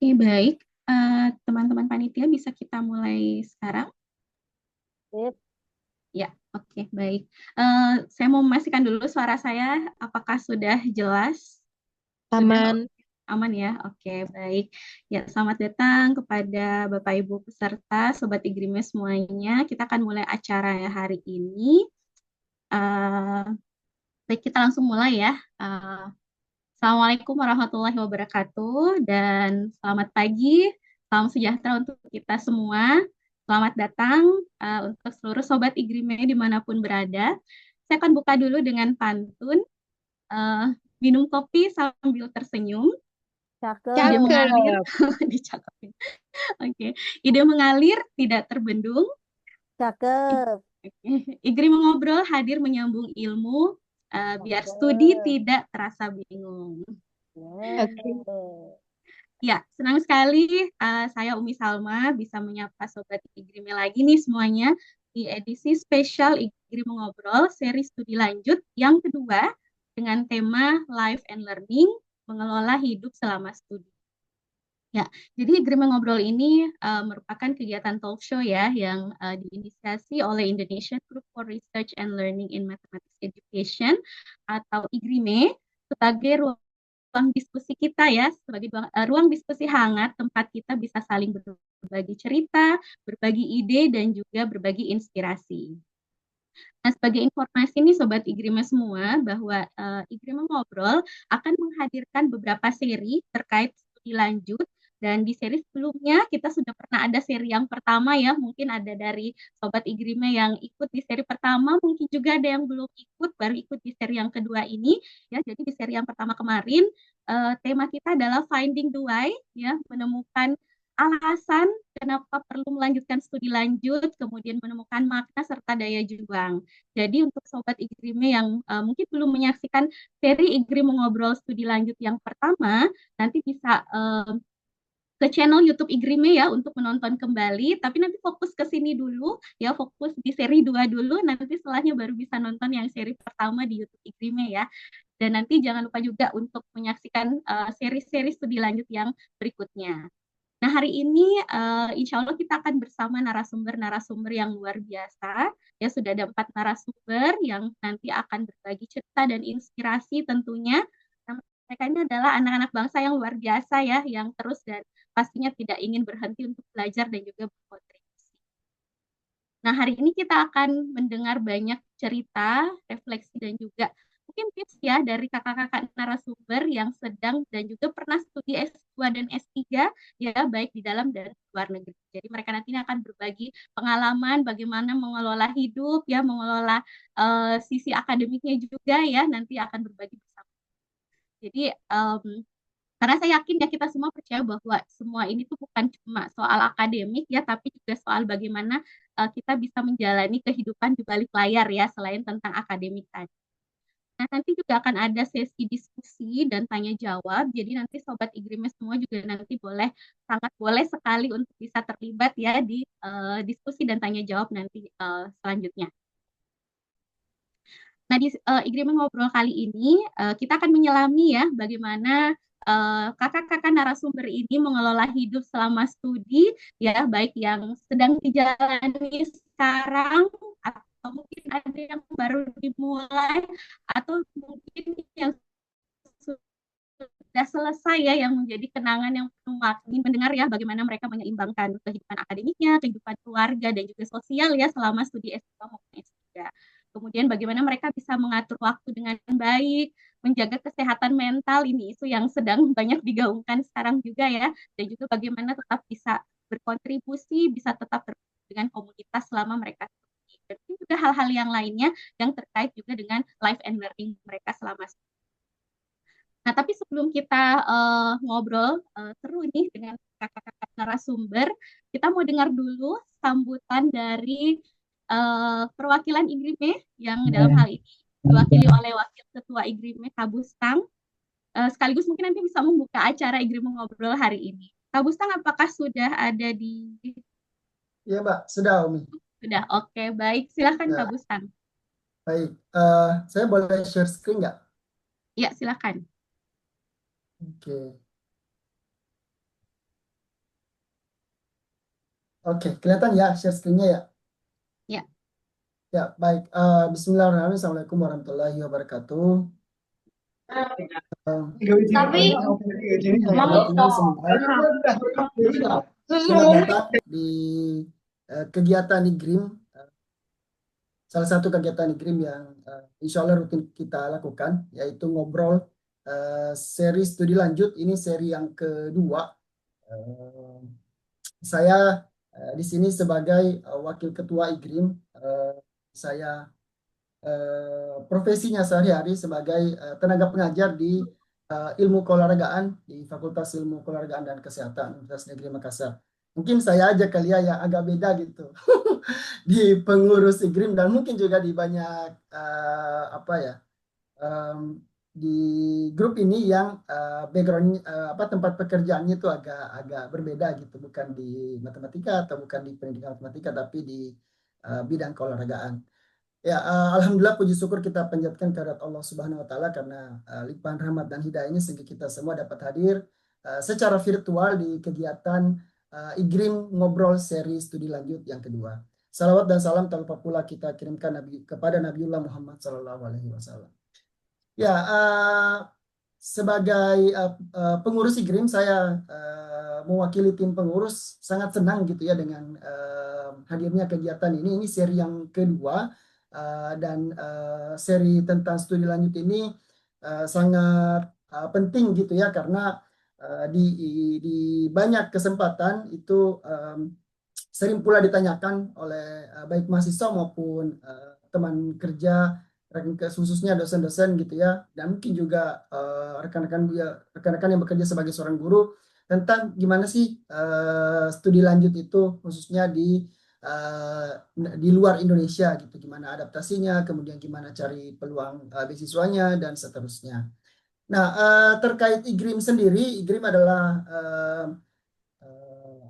Oke, baik. Teman-teman panitia bisa kita mulai sekarang? Sip. Ya, oke, baik. Saya mau memastikan dulu suara saya apakah sudah jelas? Sudah Aman. aman ya? Oke, baik. Ya, selamat datang kepada Bapak Ibu peserta, Sobat Igrime semuanya. Kita akan mulai acara ya hari ini. Eh, Baik, kita langsung mulai ya. Eh, Assalamualaikum warahmatullahi wabarakatuh dan selamat pagi, salam sejahtera untuk kita semua. Selamat datang untuk seluruh Sobat Igrime dimanapun berada. Saya akan buka dulu dengan pantun, eh, minum kopi sambil tersenyum, ide Cakep. mengalir, Cakep. dicakapin. Oke, ide mengalir tidak terbendung, Cakep. Igrime mengobrol hadir menyambung ilmu, biar studi Cakep. tidak terasa bingung. Oke. Ya, senang sekali saya Umi Salma bisa menyapa Sobat Igrime lagi nih semuanya di edisi spesial Igrime Mengobrol, seri studi lanjut yang kedua dengan tema Life and Learning, mengelola hidup selama studi. Ya, jadi Igrime Mengobrol ini merupakan kegiatan talk show ya yang diinisiasi oleh Indonesian Group for Research and Learning in Mathematics Education atau Igrime sebagai ruang diskusi kita ya, sebagai ruang diskusi hangat tempat kita bisa saling berbagi cerita, berbagi ide, dan juga berbagi inspirasi. Nah, sebagai informasi nih Sobat Igrima semua, bahwa Igrima Ngobrol akan menghadirkan beberapa seri terkait studi lanjut, dan di seri sebelumnya kita sudah pernah ada seri yang pertama ya, mungkin ada dari Sobat Igrima yang ikut di seri pertama, mungkin juga ada yang belum ikut, baru ikut di seri yang kedua ini. Ya, jadi di seri yang pertama kemarin, tema kita adalah Finding the Why, ya, menemukan alasan kenapa perlu melanjutkan studi lanjut, kemudian menemukan makna serta daya juang. Jadi untuk Sobat Igrime yang mungkin belum menyaksikan seri Igrime Mengobrol Studi Lanjut yang pertama, nanti bisa ke channel YouTube Igrime ya untuk menonton kembali. Tapi nanti fokus ke sini dulu, ya fokus di seri 2 dulu, nanti setelahnya baru bisa nonton yang seri pertama di YouTube Igrime ya. Dan nanti jangan lupa juga untuk menyaksikan seri-seri studi lanjut yang berikutnya. Nah, hari ini insya Allah kita akan bersama narasumber-narasumber yang luar biasa. Ya, sudah ada 4 narasumber yang nanti akan berbagi cerita dan inspirasi tentunya. Nah, mereka ini adalah anak-anak bangsa yang luar biasa ya, yang terus dan pastinya tidak ingin berhenti untuk belajar dan juga berkontribusi. Nah, hari ini kita akan mendengar banyak cerita, refleksi, dan juga mungkin tips ya dari kakak-kakak narasumber yang sedang dan juga pernah studi S2 dan S3 ya, baik di dalam dan luar negeri. Jadi mereka nanti akan berbagi pengalaman bagaimana mengelola hidup ya, mengelola sisi akademiknya juga ya, nanti akan berbagi bersama. Jadi karena saya yakin ya kita semua percaya bahwa semua ini tuh bukan cuma soal akademik ya, tapi juga soal bagaimana kita bisa menjalani kehidupan di balik layar ya, selain tentang akademik tadi. Nah, nanti juga akan ada sesi diskusi dan tanya jawab. Jadi nanti Sobat Igrime semua juga nanti sangat boleh sekali untuk bisa terlibat ya di diskusi dan tanya jawab nanti selanjutnya. Nah, di Igrimen Ngobrol kali ini, kita akan menyelami ya bagaimana kakak-kakak narasumber ini mengelola hidup selama studi, ya, baik yang sedang dijalani sekarang, atau mungkin ada yang baru dimulai, atau mungkin yang sudah selesai ya, yang menjadi kenangan yang penuh makna. Mendengar ya bagaimana mereka menyeimbangkan kehidupan akademiknya, kehidupan keluarga, dan juga sosial ya selama studi S2 maupun S3. Kemudian bagaimana mereka bisa mengatur waktu dengan baik, menjaga kesehatan mental, ini isu yang sedang banyak digaungkan sekarang juga ya, dan juga bagaimana tetap bisa berkontribusi, bisa tetap dengan komunitas selama mereka studi. Dan juga hal-hal yang lainnya yang terkait juga dengan life and learning mereka selama studi. Nah, tapi sebelum kita ngobrol seru nih dengan kakak-kakak narasumber, kita mau dengar dulu sambutan dari perwakilan Igrime yang dalam hal ini diwakili oleh Wakil Ketua Igrime Kabustang. Sekaligus mungkin nanti bisa membuka acara Igrime Ngobrol hari ini. Kabustang, apakah sudah ada di... Iya, Mbak. Sudah, Umi. Sudah, oke, baik. Silahkan Ya, Kabustang. baik. Saya boleh share screen nggak? Ya, silahkan. Oke. Oke, kelihatan ya share screen-nya ya? Ya. Ya, baik. Bismillahirrahmanirrahim. Assalamualaikum warahmatullahi wabarakatuh. Tapi Teman-teman semua, selamat datang di kegiatan IGRIM. Salah satu kegiatan IGRIM yang insya Allah rutin kita lakukan, yaitu ngobrol seri studi lanjut. Ini seri yang kedua. Eh, saya di sini sebagai wakil ketua IGRIM. Saya profesinya sehari-hari sebagai tenaga pengajar di ilmu keolahragaan di Fakultas Ilmu Keolahragaan dan Kesehatan Universitas Negeri Makassar. Mungkin saya aja kali ya yang agak beda gitu di pengurus IGRIM dan mungkin juga di banyak apa ya em, di grup ini yang background apa tempat pekerjaannya itu agak agak berbeda gitu, bukan di matematika atau bukan di pendidikan matematika tapi di bidang keolahragaan. Ya, alhamdulillah puji syukur kita panjatkan kehadirat Allah Subhanahu wa taala karena limpahan rahmat dan hidayahnya sehingga kita semua dapat hadir secara virtual di kegiatan IGRIM Ngobrol seri studi lanjut yang kedua. Salawat dan salam tak lupa pula kita kirimkan kepada Nabiullah Muhammad Sallallahu Alaihi Wasallam. Ya, sebagai pengurus IGRIM, saya mewakili tim pengurus sangat senang gitu ya dengan hadirnya kegiatan ini. Ini seri yang kedua dan seri tentang studi lanjut ini sangat penting gitu ya karena di banyak kesempatan itu sering pula ditanyakan oleh baik mahasiswa maupun teman kerja khususnya dosen-dosen gitu ya dan mungkin juga rekan-rekan yang bekerja sebagai seorang guru tentang gimana sih studi lanjut itu khususnya uh, di luar Indonesia gitu, gimana adaptasinya, kemudian gimana cari peluang beasiswanya dan seterusnya. Nah, terkait IGRIM sendiri, IGRIM adalah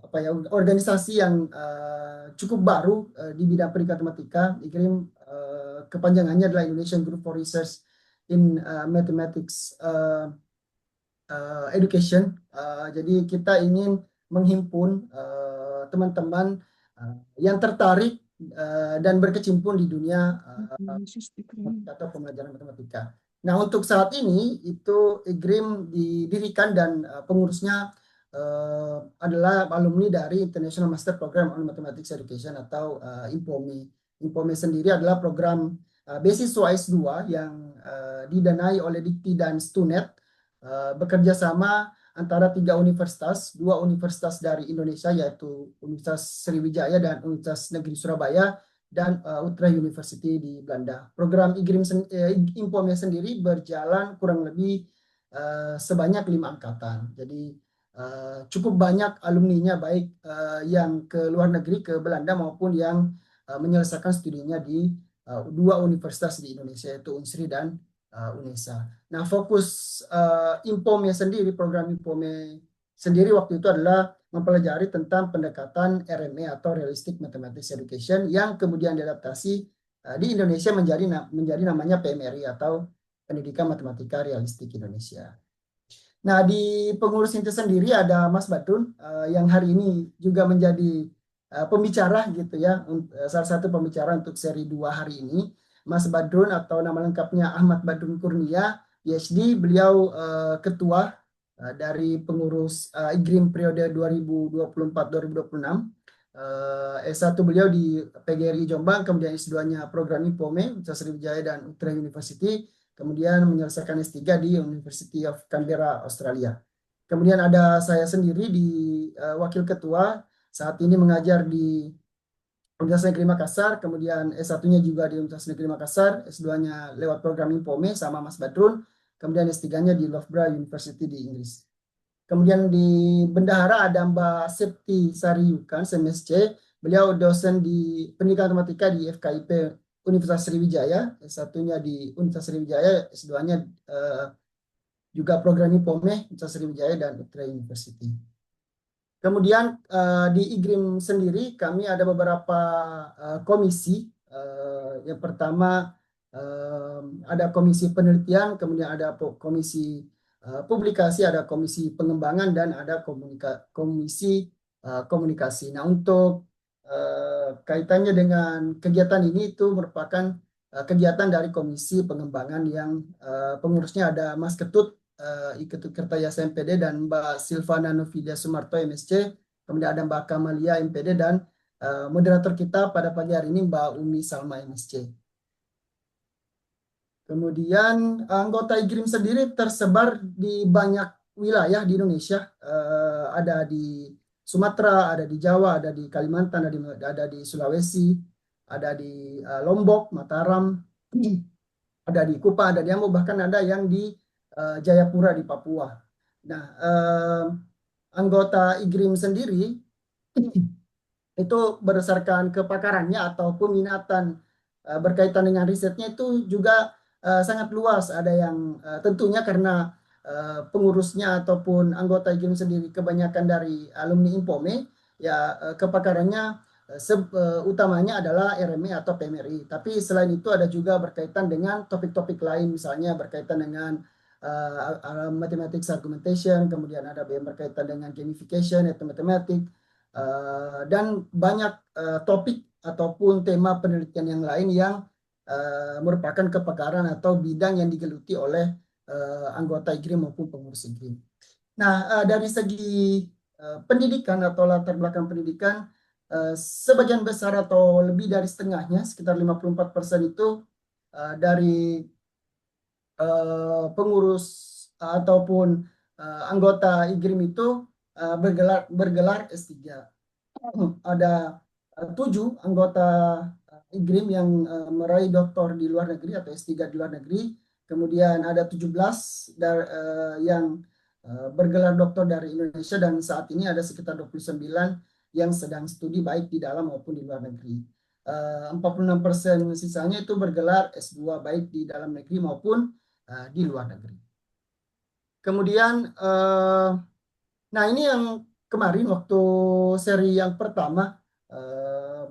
apa ya organisasi yang cukup baru di bidang pendidikan matematika. IGRIM kepanjangannya adalah Indonesian Group for Research in Mathematics Education. Jadi kita ingin menghimpun teman-teman yang tertarik dan berkecimpung di dunia atau pembelajaran matematika. Nah, untuk saat ini itu IGRIM didirikan dan pengurusnya adalah alumni dari International Master Program on Mathematics Education atau IMPOMI. IMPOMI sendiri adalah program beasiswa S2 yang didanai oleh Dikti dan Stunet, bekerja sama antara tiga universitas, dua universitas dari Indonesia yaitu Universitas Sriwijaya dan Universitas Negeri Surabaya dan Utrecht University di Belanda. Program IMPOMnya sendiri berjalan kurang lebih sebanyak 5 angkatan. Jadi cukup banyak alumninya baik yang ke luar negeri ke Belanda maupun yang menyelesaikan studinya di dua universitas di Indonesia yaitu Unsri dan UNESA. Nah, fokus IMPOMnya sendiri, program IMPOMnya sendiri waktu itu adalah mempelajari tentang pendekatan RME atau Realistic Mathematics Education yang kemudian diadaptasi di Indonesia menjadi namanya PMRI atau Pendidikan Matematika Realistik Indonesia. Nah, di pengurus itu sendiri ada Mas Badrun yang hari ini juga menjadi pembicara gitu ya, salah satu pembicara untuk seri 2 hari ini. Mas Badrun atau nama lengkapnya Ahmad Badrun Kurnia, PhD, beliau ketua dari pengurus IGRIM periode 2024-2026. S1 beliau di PGRI Jombang, kemudian S2-nya program IPOME, Universitas Sriwijaya dan Utrecht University, kemudian menyelesaikan S3 di University of Canberra, Australia. Kemudian ada saya sendiri di wakil ketua, saat ini mengajar di Universitas Negeri Makassar, kemudian S1-nya juga di Universitas Negeri Makassar, S2-nya lewat program IPOME sama Mas Badrun, kemudian S3-nya di Loughborough University di Inggris. Kemudian di bendahara ada Mbak Septi Sariyukan, MSc. Beliau dosen di pendidikan matematika di FKIP Universitas Sriwijaya, S1-nya di Universitas Sriwijaya, S2-nya juga program IPOME Universitas Sriwijaya dan Utrecht University. Kemudian di IGRIM sendiri kami ada beberapa komisi. Yang pertama ada komisi penelitian, kemudian ada komisi publikasi, ada komisi pengembangan, dan ada komisi komunikasi. Nah, untuk kaitannya dengan kegiatan ini itu merupakan kegiatan dari Komisi Pengembangan yang pengurusnya ada Mas Ketut Ketut Kertayasa MPD dan Mbak Silvana Novidia Sumarto MSC, kemudian ada Mbak Kamalia MPD dan moderator kita pada pagi hari ini Mbak Umi Salma MSC. Kemudian anggota IGRIM sendiri tersebar di banyak wilayah di Indonesia. Ada di Sumatera, ada di Jawa, ada di Kalimantan, ada di Sulawesi, ada di Lombok, Mataram, ada di Kupang, ada di Ambon, bahkan ada yang di Jayapura di Papua. Nah, anggota IGRIM sendiri itu berdasarkan kepakarannya ataupun minatan berkaitan dengan risetnya itu juga sangat luas. Ada yang tentunya karena pengurusnya ataupun anggota IGIM sendiri kebanyakan dari alumni Impome, ya kepakarannya utamanya adalah RME atau PMRI. Tapi selain itu ada juga berkaitan dengan topik-topik lain, misalnya berkaitan dengan mathematics argumentation, kemudian ada yang berkaitan dengan gamification atau matematik, dan banyak topik ataupun tema penelitian yang lain yang merupakan kepakaran atau bidang yang digeluti oleh anggota IGRIM maupun pengurus IGRIM. Nah, dari segi pendidikan atau latar belakang pendidikan, sebagian besar atau lebih dari setengahnya, sekitar 54% itu dari pengurus ataupun anggota IGRIM itu bergelar S3. Ada 7 anggota IGRIM yang meraih doktor di luar negeri atau S3 di luar negeri. Kemudian ada 17 yang bergelar doktor dari Indonesia, dan saat ini ada sekitar 29 yang sedang studi baik di dalam maupun di luar negeri. 46% sisanya itu bergelar S2 baik di dalam negeri maupun di luar negeri. Kemudian nah ini yang kemarin waktu seri yang pertama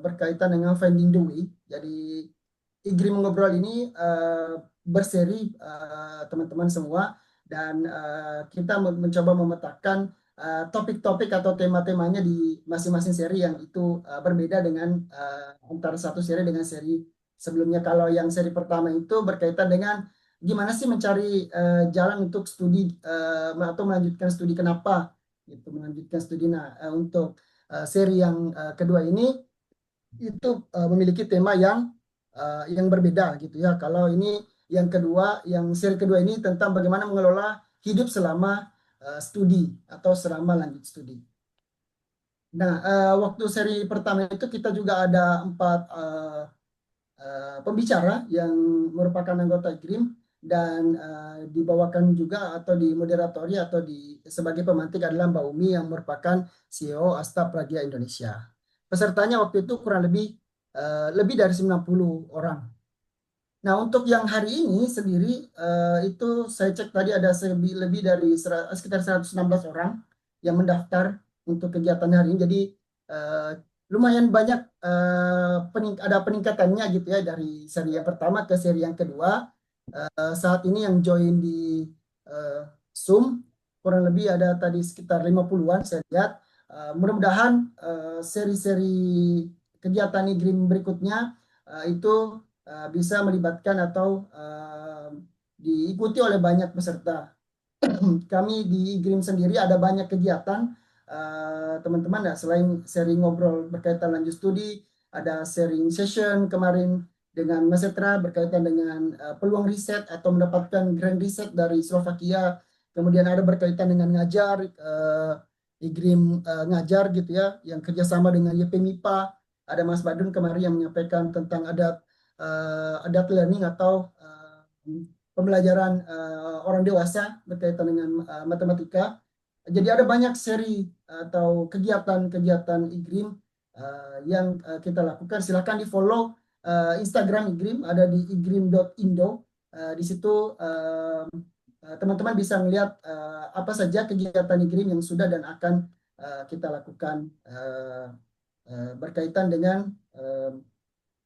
berkaitan dengan Finding the Way. Jadi IGRIM Mengobrol ini berseri teman-teman semua, dan kita mencoba memetakan topik-topik atau tema-temanya di masing-masing seri yang itu berbeda dengan antara satu seri dengan seri sebelumnya. Kalau yang seri pertama itu berkaitan dengan gimana sih mencari jalan untuk studi atau melanjutkan studi, kenapa gitu melanjutkan studi. Nah, untuk seri yang kedua ini itu memiliki tema yang berbeda gitu ya. Kalau ini yang kedua, yang seri kedua ini tentang bagaimana mengelola hidup selama studi atau selama lanjut studi. Nah, waktu seri pertama itu kita juga ada 4 pembicara yang merupakan anggota IGRIM, dan dibawakan juga atau dimoderatori atau sebagai pemantik adalah Mbak Umi yang merupakan CEO Asta Pragya Indonesia. Pesertanya waktu itu kurang lebih dari 90 orang. Nah, untuk yang hari ini sendiri itu saya cek tadi ada lebih dari sekitar 116 orang yang mendaftar untuk kegiatan hari ini. Jadi lumayan banyak ada peningkatannya gitu ya dari seri yang pertama ke seri yang kedua. Saat ini yang join di Zoom kurang lebih ada tadi sekitar 50-an saya lihat. Mudah-mudahan seri-seri kegiatan IGRIM berikutnya itu bisa melibatkan atau diikuti oleh banyak peserta. Kami di IGRIM sendiri ada banyak kegiatan teman-teman, selain seri ngobrol berkaitan lanjut studi, ada sharing session kemarin dengan Mas Etra berkaitan dengan peluang riset atau mendapatkan grant riset dari Slovakia. Kemudian ada berkaitan dengan ngajar, IGRIM ngajar gitu ya, yang kerjasama dengan YP MIPA. Ada Mas Badun kemarin yang menyampaikan tentang adat learning atau pembelajaran orang dewasa berkaitan dengan matematika. Jadi ada banyak seri atau kegiatan-kegiatan IGRIM yang kita lakukan. Silakan di follow Instagram IGRIM, ada di igrim.indo. Di situ teman-teman bisa melihat apa saja kegiatan IGRIM yang sudah dan akan kita lakukan berkaitan dengan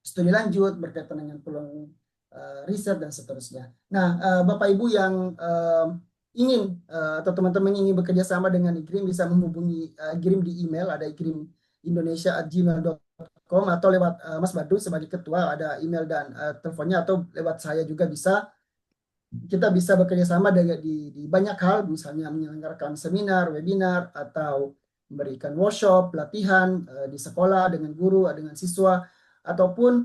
studi lanjut, berkaitan dengan peluang riset dan seterusnya. Nah, Bapak Ibu ingin atau teman-teman ingin bekerja sama dengan IGRIM bisa menghubungi IGRIM di email, ada igrimindonesia@gmail.com, atau lewat Mas Badru sebagai ketua ada email dan teleponnya, atau lewat saya juga bisa. Kita bisa bekerja sama di banyak hal, misalnya menyelenggarakan seminar, webinar, atau memberikan workshop, pelatihan di sekolah dengan guru, dengan siswa, ataupun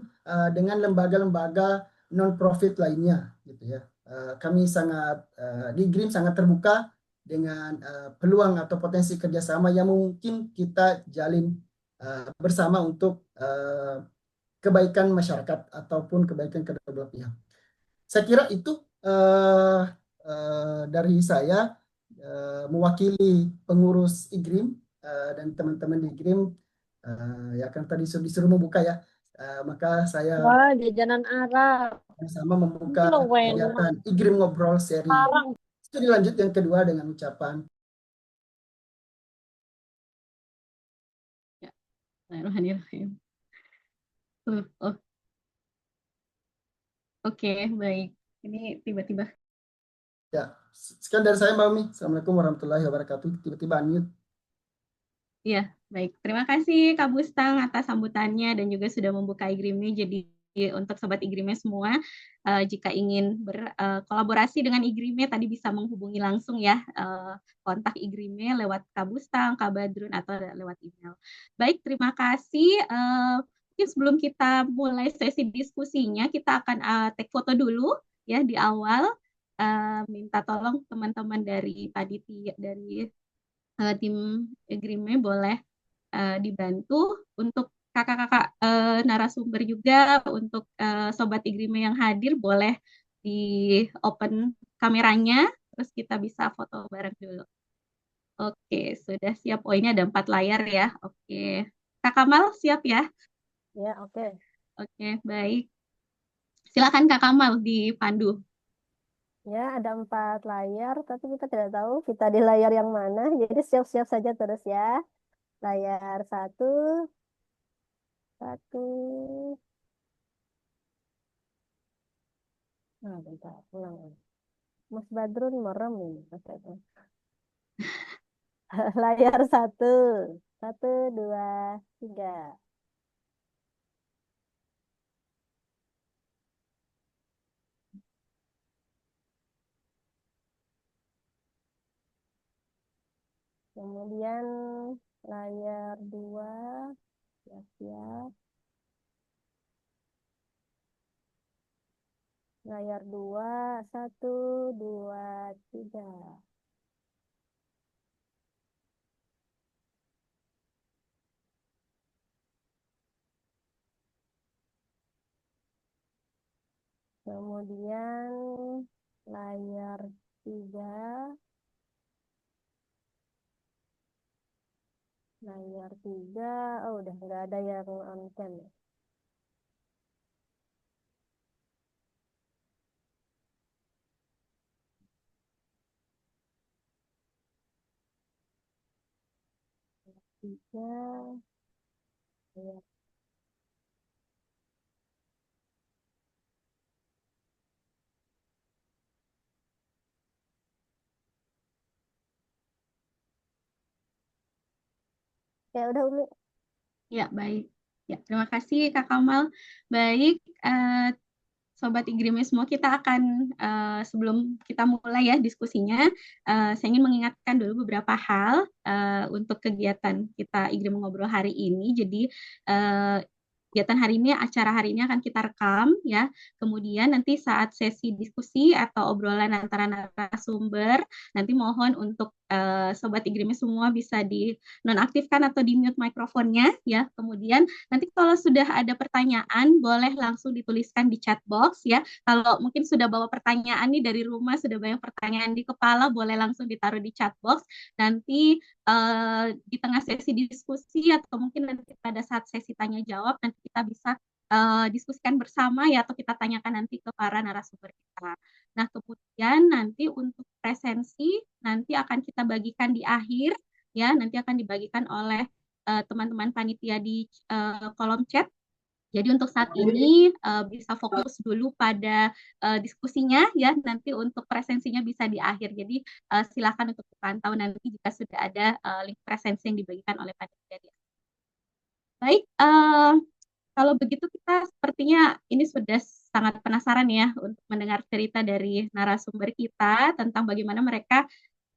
dengan lembaga-lembaga non-profit lainnya, gitu ya. Kami sangat di GRIM sangat terbuka dengan peluang atau potensi kerjasama yang mungkin kita jalin bersama untuk kebaikan masyarakat ataupun kebaikan kedua belah pihak. Saya kira itu dari saya mewakili pengurus IGRIM dan teman-teman di IGRIM ya kan tadi disuruh membuka ya. Maka saya Wah, jajanan Arab. bersama membuka Itu loh, kegiatan IGRIM Ngobrol seri Sekarang. studi lanjut yang kedua dengan ucapan Ya, Bismillahirrahmanirrahim. Oh, oke, baik. Ini tiba-tiba. ya. Sekian dari saya Mbak Umi. Assalamualaikum warahmatullahi wabarakatuh. Tiba-tiba unmute. Ya, baik. Terima kasih Kak Bustang atas sambutannya dan juga sudah membuka iGRIM-nya. Jadi untuk sobat iGRIM-nya semua, jika ingin berkolaborasi dengan iGRIM-nya tadi bisa menghubungi langsung ya, kontak iGRIM-nya lewat Kak Bustang, Kak Badrun, atau lewat email. Baik, terima kasih. Mungkin sebelum kita mulai sesi diskusinya, kita akan take foto dulu ya di awal. Minta tolong teman-teman dari panitia, dari tim Grime boleh dibantu untuk kakak-kakak narasumber juga, untuk sobat Igrime yang hadir boleh di open kameranya, terus kita bisa foto bareng dulu. Oke, sudah siap. Oh, ini ada 4 layar ya. Oke, Kak Kamal siap ya? Ya, oke. Oke, baik. Silakan Kak Kamal dipandu. Ya, ada 4 layar, tapi kita tidak tahu kita di layar yang mana. Jadi siap-siap saja terus ya. Layar satu, satu. Nah, bentar, ulang. Mas Badrun merem ini. Oke, oke. Layar satu, satu, dua, tiga. Kemudian layar dua, siap-siap. Layar dua, satu, dua, tiga. Kemudian layar tiga, layar tiga. Oh, udah nggak ada yang on cam ya. Tiga, layar. Ya udah Umi. Ya, baik. Ya, terima kasih Kak Kamal. Baik, Sobat Igrime semua, kita akan sebelum kita mulai ya diskusinya, saya ingin mengingatkan dulu beberapa hal untuk kegiatan kita Igrime Ngobrol hari ini. Jadi uh, kegiatan hari ini, acara hari ini akan kita rekam ya. Kemudian nanti saat sesi diskusi atau obrolan antara narasumber, nanti mohon untuk Sobat Igrime semua bisa di nonaktifkan atau di mute mikrofonnya ya. Kemudian nanti kalau sudah ada pertanyaan boleh langsung dituliskan di chat box ya. Kalau mungkin sudah bawa pertanyaan nih dari rumah, sudah banyak pertanyaan di kepala, boleh langsung ditaruh di chat box. Nanti di tengah sesi diskusi atau mungkin nanti pada saat sesi tanya jawab nanti kita bisa diskusikan bersama ya, atau kita tanyakan nanti ke para narasumber kita. Nah, kemudian nanti untuk presensi nanti akan kita bagikan di akhir ya, nanti akan dibagikan oleh teman-teman panitia di kolom chat. Jadi untuk saat ini bisa fokus dulu pada diskusinya ya, nanti untuk presensinya bisa di akhir. Jadi silakan untuk dipantau nanti jika sudah ada link presensi yang dibagikan oleh panitia. Baik, kalau begitu kita sepertinya ini sudah sangat penasaran ya untuk mendengar cerita dari narasumber kita tentang bagaimana mereka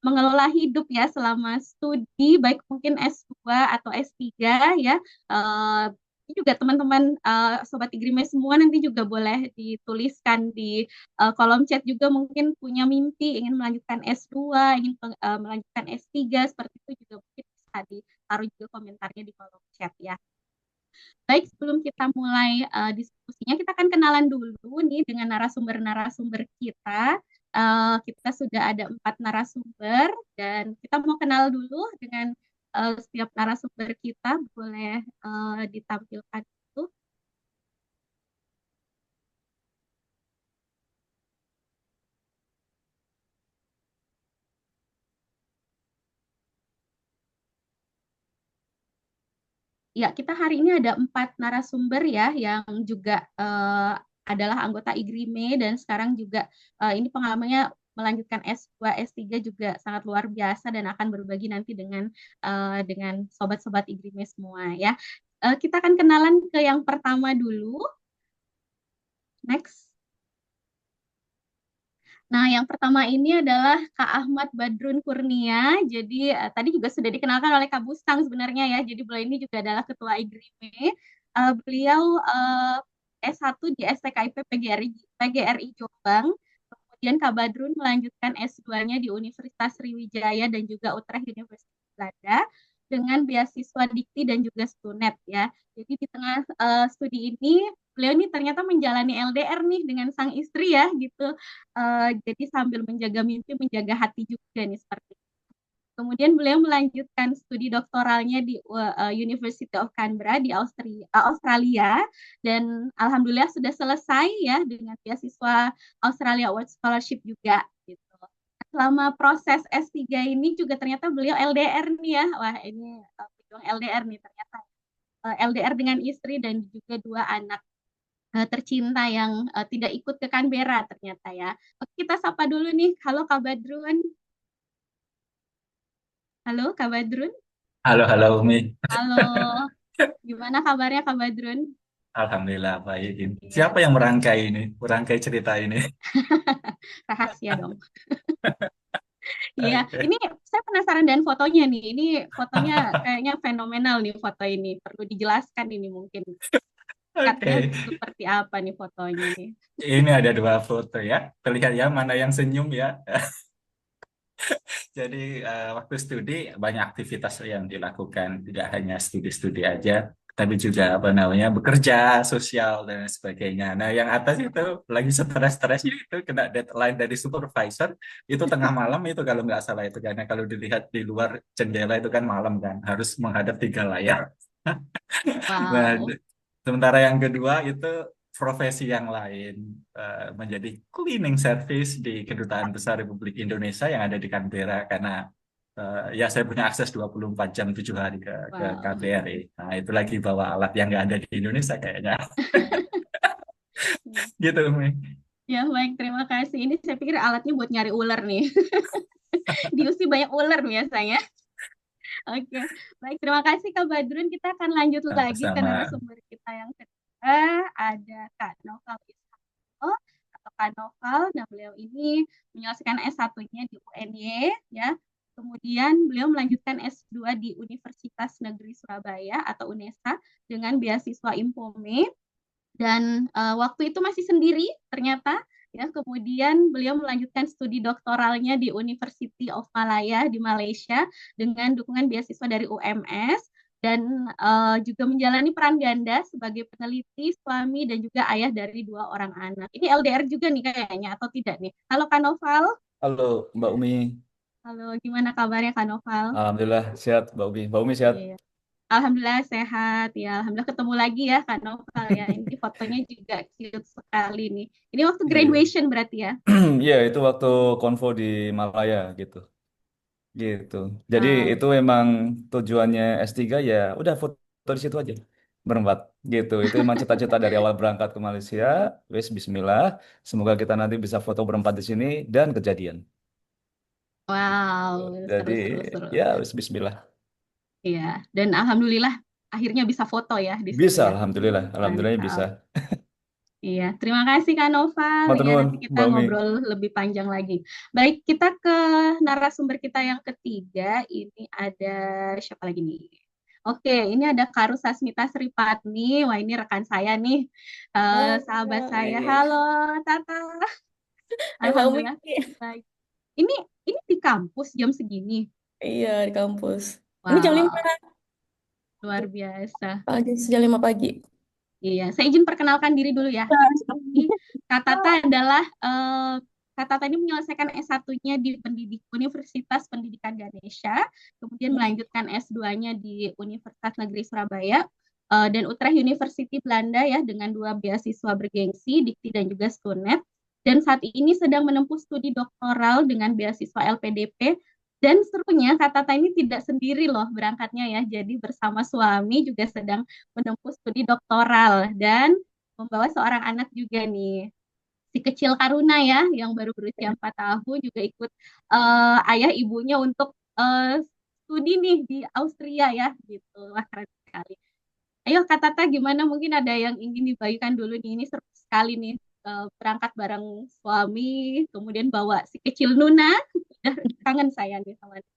mengelola hidup ya selama studi, baik mungkin S2 atau S3 ya. Eh, ini juga teman-teman Sobat Igrime semua nanti juga boleh dituliskan di kolom chat juga mungkin punya mimpi ingin melanjutkan S2, ingin melanjutkan S3, seperti itu juga mungkin bisa ditaruh juga komentarnya di kolom chat ya. Baik, sebelum kita mulai diskusinya, kita akan kenalan dulu nih dengan narasumber-narasumber kita. Kita sudah ada 4 narasumber dan kita mau kenal dulu dengan setiap narasumber kita. Boleh ditampilkan dulu. Ya, kita hari ini ada 4 narasumber ya yang juga adalah anggota IGRIME dan sekarang juga ini pengalamannya melanjutkan S2, S3 juga sangat luar biasa dan akan berbagi nanti dengan sobat-sobat IGRIME semua ya. Kita akan kenalan ke yang pertama dulu. Next. Nah, yang pertama ini adalah Kak Ahmad Badrun Kurnia. Jadi tadi juga sudah dikenalkan oleh Kak Bustang sebenarnya ya. Jadi beliau ini juga adalah Ketua IGRIME. Beliau S1 di STKIP PGRI Jombang. Kemudian Kak Badrun melanjutkan S2-nya di Universitas Sriwijaya dan juga Utrecht University Belanda dengan beasiswa Dikti dan juga Stunet ya. Jadi di tengah studi ini beliau ini ternyata menjalani LDR nih dengan sang istri ya gitu. Jadi sambil menjaga mimpi, menjaga hati juga nih seperti itu. Kemudian beliau melanjutkan studi doktoralnya di University of Canberra di Australia dan alhamdulillah sudah selesai ya dengan beasiswa Australia Award Scholarship juga gitu. Selama proses S3 ini juga ternyata beliau LDR nih ya. Wah, ini pejuang LDR nih ternyata. LDR dengan istri dan juga 2 anak tercinta yang tidak ikut ke Canberra ternyata ya. Oke, kita sapa dulu nih. Halo Kak Badrun. Halo Kak Badrun. Halo, halo Umi. Halo. Gimana kabarnya Kak Badrun? Alhamdulillah baik. Iya, Siapa yang merangkai ini? Merangkai cerita ini? rahasia dong. Iya, Oke. ini saya penasaran dengan fotonya nih. Ini fotonya kayaknya fenomenal nih foto ini. Perlu dijelaskan ini mungkin. Katanya Oke. seperti apa nih fotonya nih? Ini ada 2 foto ya. Terlihat ya mana yang senyum ya. Jadi waktu studi banyak aktivitas yang dilakukan. Tidak hanya studi-studi aja, tapi juga apa namanya bekerja, sosial dan sebagainya. Nah, yang atas itu lagi stres-stresnya itu kena deadline dari supervisor. Itu tengah malam itu kalau nggak salah itu karena kalau dilihat di luar jendela itu kan malam kan harus menghadap 3 layar. Nah, Wow. sementara yang kedua itu profesi yang lain menjadi cleaning service di Kedutaan Besar Republik Indonesia yang ada di Canberra karena ya saya punya akses 24 jam 7 hari ke Wow. KBRI. Nah, itu lagi bawa alat yang nggak ada di Indonesia kayaknya. Gitu, Mi. Ya, baik. Terima kasih. Ini saya pikir alatnya buat nyari ular nih. Diusi banyak ular biasanya. Oke, baik. Terima kasih Kak Badrun. Kita akan lanjut lagi ke Sama-sama. narasumber kita yang kedua. Ada Kak Noval Ishanto atau Kak Noval. Nah, beliau ini menyelesaikan S1-nya di UNY, ya. Kemudian beliau melanjutkan S2 di Universitas Negeri Surabaya atau UNESA dengan beasiswa Impome. Dan waktu itu masih sendiri ternyata ya. Kemudian beliau melanjutkan studi doktoralnya di University of Malaya di Malaysia dengan dukungan beasiswa dari UMS dan juga menjalani peran ganda sebagai peneliti, suami dan juga ayah dari 2 orang anak. Ini LDR juga nih kayaknya atau tidak nih? Halo Kak Noval. Halo Mbak Umi, Halo, gimana kabarnya Kak Noval? Alhamdulillah sehat Mbak Umi. Mbak Umi sehat? Iya. Alhamdulillah sehat ya. Alhamdulillah ketemu lagi ya Kak Noval ya. Ini fotonya juga cute sekali nih. Ini waktu Iya, graduation berarti ya. iya itu waktu konvo di Malaya gitu, gitu. Jadi Wow. itu emang tujuannya S3 ya, udah foto di situ aja. berempat gitu. Itu emang cita-cita dari awal berangkat ke Malaysia. Wes Bismillah, semoga kita nanti bisa foto berempat di sini dan kejadian. Wow, Jadi seru, seru, seru. ya wes Bismillah. Iya, dan alhamdulillah akhirnya bisa foto ya di situ Bisa, ya. alhamdulillahnya Mantap. bisa. Iya, terima kasih Kak Noval. Matur Ya, nuwun, nanti kita Mbak Umi. ngobrol lebih panjang lagi. Baik, kita ke narasumber kita yang ketiga. Ini ada siapa lagi nih? Oke, ini ada Karu Sasmita Sripatni. Wah, ini rekan saya nih, sahabat Halo, saya. Nek. Halo, Tata. Hai Mbak Umi. Alhamdulillah. Baik. Ini ini di kampus jam segini. Iya, di kampus. Ini jam 5 Wow, luar biasa. pagi, jam 5 pagi. Iya, saya izin perkenalkan diri dulu ya. Ini Kak Tata adalah Kak Tata ini menyelesaikan S1-nya di Universitas Pendidikan Ganesha, kemudian melanjutkan S2-nya di Universitas Negeri Surabaya dan Utrecht University Belanda ya dengan 2 beasiswa bergengsi, Dikti dan juga Stunet. Dan saat ini sedang menempuh studi doktoral dengan beasiswa LPDP. Dan serunya Kak Tata ini tidak sendiri loh berangkatnya ya, jadi bersama suami juga sedang menempuh studi doktoral dan membawa seorang anak juga nih, si kecil Karuna ya, yang baru berusia 4 tahun juga ikut ayah ibunya untuk studi nih di Austria ya, gitu. Wah, keren sekali. Ayo Kak Tata, gimana mungkin ada yang ingin dibagikan dulu nih, ini seru sekali nih, berangkat bareng suami, kemudian bawa si kecil Nuna, udah kangen saya nih sama dia.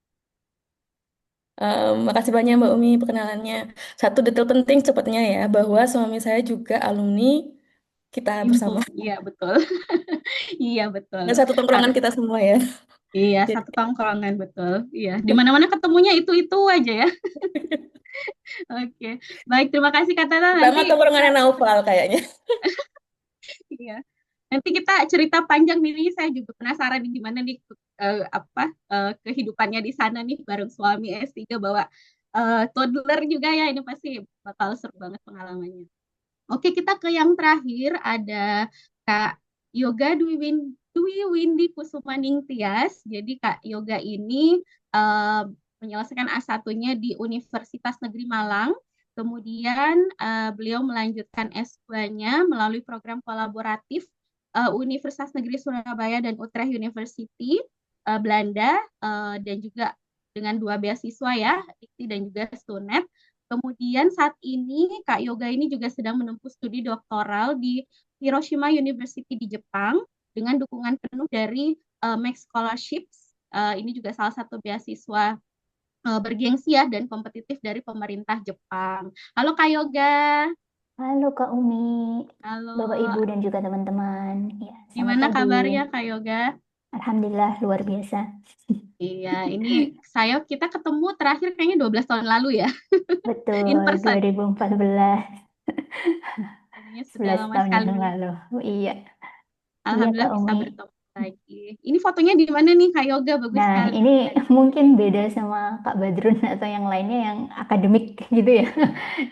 Makasih banyak Mbak Umi perkenalannya. Satu detail penting cepatnya ya, bahwa suami saya juga alumni kita bersama. Iya betul, iya betul. Dan satu tongkrongan kita semua ya. Iya, Jadi, satu tongkrongan betul. Iya, di mana-mana ketemunya itu aja ya. Oke, baik. Terima kasih Kak Tata. pertama Nanti tongkrongannya Naufal kayaknya. iya, nanti kita cerita panjang nih. Saya juga penasaran nih gimana nih kehidupannya di sana nih bareng suami S3 bawa toddler juga ya. Ini pasti bakal seru banget pengalamannya. Oke, kita ke yang terakhir ada Kak Yoga Dwi Windy Kusumaning Tias. Jadi Kak Yoga ini eh, menyelesaikan S1-nya di Universitas Negeri Malang. Kemudian beliau melanjutkan S2-nya melalui program kolaboratif Universitas Negeri Surabaya dan Utrecht University Belanda dan juga dengan 2 beasiswa ya, Dikti dan juga Stunet. Kemudian saat ini Kak Yoga ini juga sedang menempuh studi doktoral di Hiroshima University di Jepang dengan dukungan penuh dari Max Scholarships. Ini juga salah satu beasiswa bergengsi ya dan kompetitif dari pemerintah Jepang. Halo Kak Yoga. Halo Kak Umi, Halo. Bapak Ibu dan juga teman-teman. Ya, selamat Gimana pagi. kabarnya Kak Yoga? Alhamdulillah luar biasa. Iya, ini kita ketemu terakhir kayaknya 12 tahun lalu ya, Betul, in person. 2014, Kayaknya sudah 11 lama tahun sekali. yang lalu. Oh, iya. Iya Alhamdulillah Kak bisa Umi. bertemu lagi. Ini fotonya di mana nih Kak Yoga? Bagus Nah, sekali. ini mungkin beda sama Kak Badrun atau yang lainnya yang akademik gitu ya.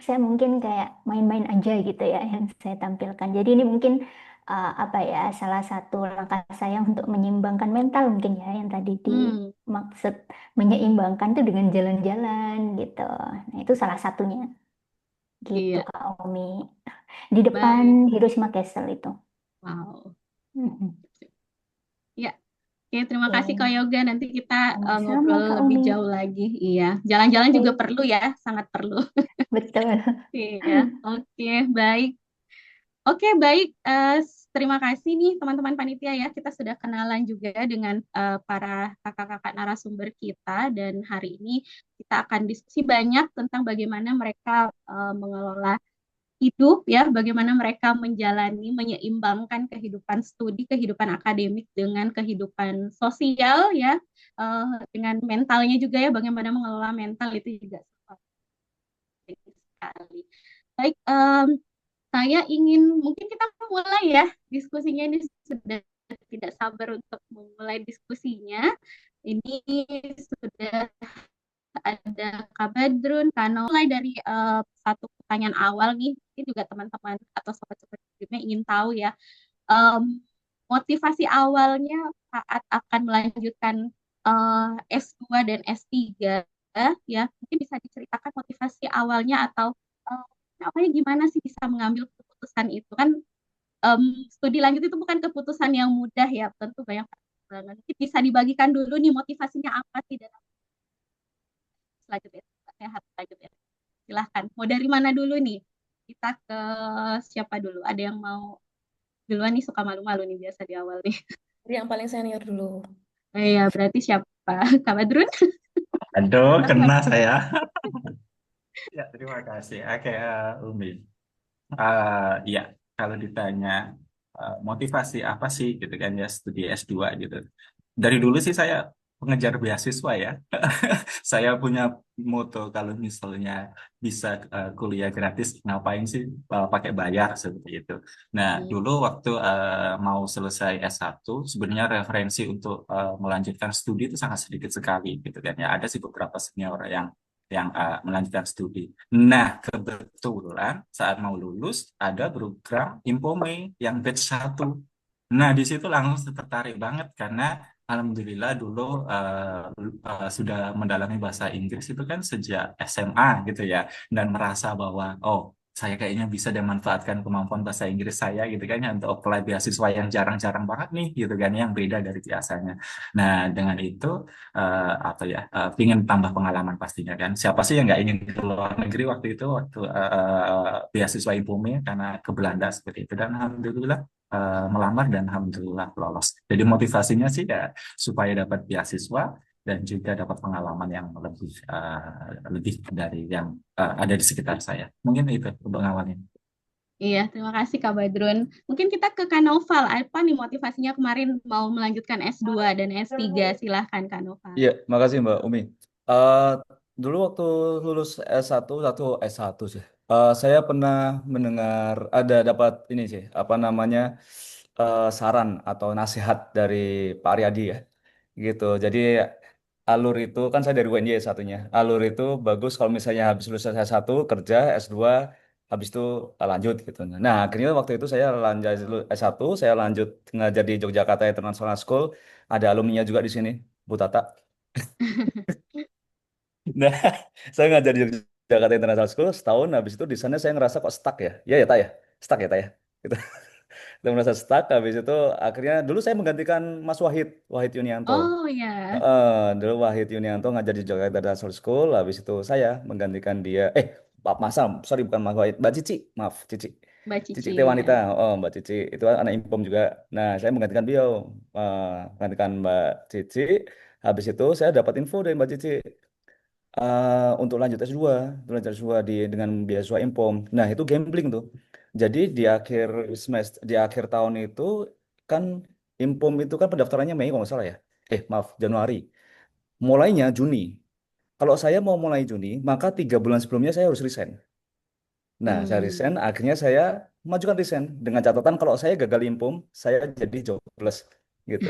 Saya mungkin kayak main-main aja gitu ya yang saya tampilkan. Jadi ini mungkin apa ya, salah satu langkah saya untuk menyeimbangkan mental mungkin ya yang tadi Hmm, dimaksud menyeimbangkan itu dengan jalan-jalan gitu. Nah, itu salah satunya gitu iya, Kak Omi. Di depan baik. Hiroshima Castle itu. Wow. Mhm. Ya, oke, terima kasih Kak Oke. Yoga. Nanti kita Sama-sama ngobrol Kak lebih Omi. jauh lagi. Iya, jalan-jalan juga Oke, perlu ya, sangat perlu. betul. Iya, oke, baik. Oke, baik. Terima kasih nih teman-teman panitia ya. Kita sudah kenalan juga dengan para kakak-kakak narasumber kita dan hari ini kita akan diskusi banyak tentang bagaimana mereka mengelola hidup ya, bagaimana mereka menjalani, menyeimbangkan kehidupan studi, kehidupan akademik dengan kehidupan sosial ya, dengan mentalnya juga ya, bagaimana mengelola mental itu juga penting sekali. Baik, saya ingin mungkin kita mulai ya diskusinya ini sudah tidak sabar untuk memulai diskusinya. Ini sudah ada Kak Badrun, Kak mulai dari satu pertanyaan awal nih, ini juga teman-teman atau sobat-sobat hidupnya ingin tahu ya, motivasi awalnya saat akan melanjutkan S2 dan S3 ya, mungkin bisa diceritakan motivasi awalnya atau Awalnya gimana sih bisa mengambil keputusan itu kan, em, studi lanjut itu bukan keputusan yang mudah ya, tentu banyak pertimbangan. Mungkin bisa dibagikan dulu nih motivasinya apa sih dalam selanjutnya, sehat selanjutnya. Silahkan. Mau dari mana dulu nih? Kita ke siapa dulu? Ada yang mau duluan nih, suka malu-malu nih biasa di awal nih. Jadi yang paling senior dulu. Iya, berarti siapa? Kak Badrun? Aduh, Kenapa? kena saya. Ya, terima kasih. Oke, Umi. Ya, kalau ditanya motivasi apa sih gitu kan ya studi S2 gitu. Dari dulu sih saya pengejar beasiswa ya. Saya punya moto kalau misalnya bisa kuliah gratis ngapain sih pakai bayar seperti itu. Nah, Hmm. dulu waktu mau selesai S1 sebenarnya referensi untuk melanjutkan studi itu sangat sedikit sekali gitu kan ya. Ada sih beberapa senior yang melanjutkan studi. Nah, kebetulan saat mau lulus ada program Impome yang batch 1. Nah, di situ langsung tertarik banget karena alhamdulillah dulu sudah mendalami bahasa Inggris itu kan sejak SMA gitu ya, dan merasa bahwa oh saya kayaknya bisa dan manfaatkan kemampuan bahasa Inggris saya gitu kan ya untuk apply beasiswa yang jarang-jarang banget nih gitu kan yang beda dari biasanya. Nah, dengan itu apa ya ingin tambah pengalaman pastinya kan. Siapa sih yang nggak ingin ke luar negeri waktu itu waktu beasiswa Impome karena ke Belanda seperti itu, dan alhamdulillah melamar dan alhamdulillah lolos. Jadi motivasinya sih ya supaya dapat beasiswa dan juga dapat pengalaman yang lebih dari yang ada di sekitar saya. Mungkin itu pengalamannya. Iya, terima kasih Kak Badrun. Mungkin kita ke Kak Noval. Apa nih motivasinya kemarin mau melanjutkan S2 dan S3? Silahkan Kak Noval. Iya, makasih Mbak Umi. Eh Dulu waktu lulus S1, S1 sih. Saya pernah mendengar ada dapat ini sih, apa namanya saran atau nasihat dari Pak Aryadi ya, gitu. Jadi alur itu kan saya dari UNY satunya. Alur itu bagus kalau misalnya habis lulus S1 kerja, S2 habis itu lanjut gitu. Nah, akhirnya waktu itu saya lanjut S1, saya lanjut ngajar di Yogyakarta International School. Ada alumninya juga di sini, Bu Tata. Nah, saya ngajar di Jakarta International School setahun. Habis itu di sana saya ngerasa kok stuck ya. Ya ya tak ya, stuck ya tak ya. Gitu. Saya merasa stuck. Habis itu akhirnya dulu saya menggantikan Mas Wahid, Wahid Yunianto. Oh ya, Dulu Wahid Yunianto ngajar di Jakarta International School. Habis itu saya menggantikan dia. Pak Masam, sorry bukan Mas Wahid, Mbak Cici, maaf Cici. Mbak Cici Cici teh ya. wanita, oh Mbak Cici itu anak Impom juga. Nah, saya menggantikan beliau, menggantikan Mbak Cici. Habis itu saya dapat info dari Mbak Cici untuk lanjut S2, untuk lanjut S2 dengan beasiswa Impom. Nah, itu gambling tuh. Jadi di akhir semester, di akhir tahun itu kan Impom itu kan pendaftarannya Mei kalau nggak salah ya. Maaf, Januari. Mulainya Juni. Kalau saya mau mulai Juni, maka 3 bulan sebelumnya saya harus resign. Nah, saya resign, Hmm. akhirnya saya majukan resign dengan catatan kalau saya gagal Impom, saya jadi jobless gitu.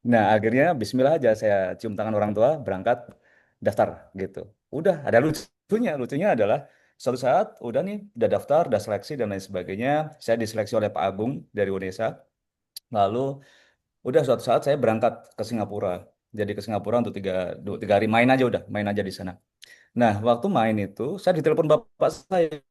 Nah, akhirnya Bismillah aja saya cium tangan orang tua, berangkat daftar gitu. Udah, ada lucunya. Lucunya adalah suatu saat udah nih, udah daftar, udah seleksi dan lain sebagainya. Saya diseleksi oleh Pak Agung dari Unesa. Lalu udah suatu saat saya berangkat ke Singapura. Jadi ke Singapura untuk 3 hari main aja udah, main aja di sana. Nah, waktu main itu saya ditelepon bapak saya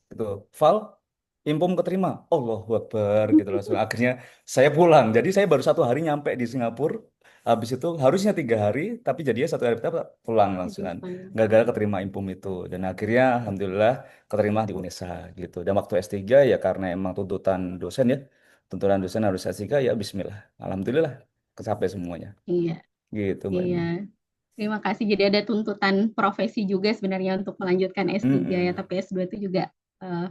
gitu, Val, Impom keterima. Allahu Akbar gitu langsung. Akhirnya saya pulang. Jadi saya baru 1 hari nyampe di Singapura. Habis itu harusnya 3 hari, tapi jadinya 1 hari pertama pulang langsung Jadi kan. fine. Gagal keterima Impom itu. Dan akhirnya Alhamdulillah keterima di UNESA gitu. Dan waktu S3 ya karena emang tuntutan dosen ya. Tuntutan dosen harus S3 ya Bismillah. Alhamdulillah kecapai semuanya. Iya, Gitu Mbak iya. Emi. Terima kasih. Jadi ada tuntutan profesi juga sebenarnya untuk melanjutkan S3 ya, Mm-mm. tapi S2 itu juga eh,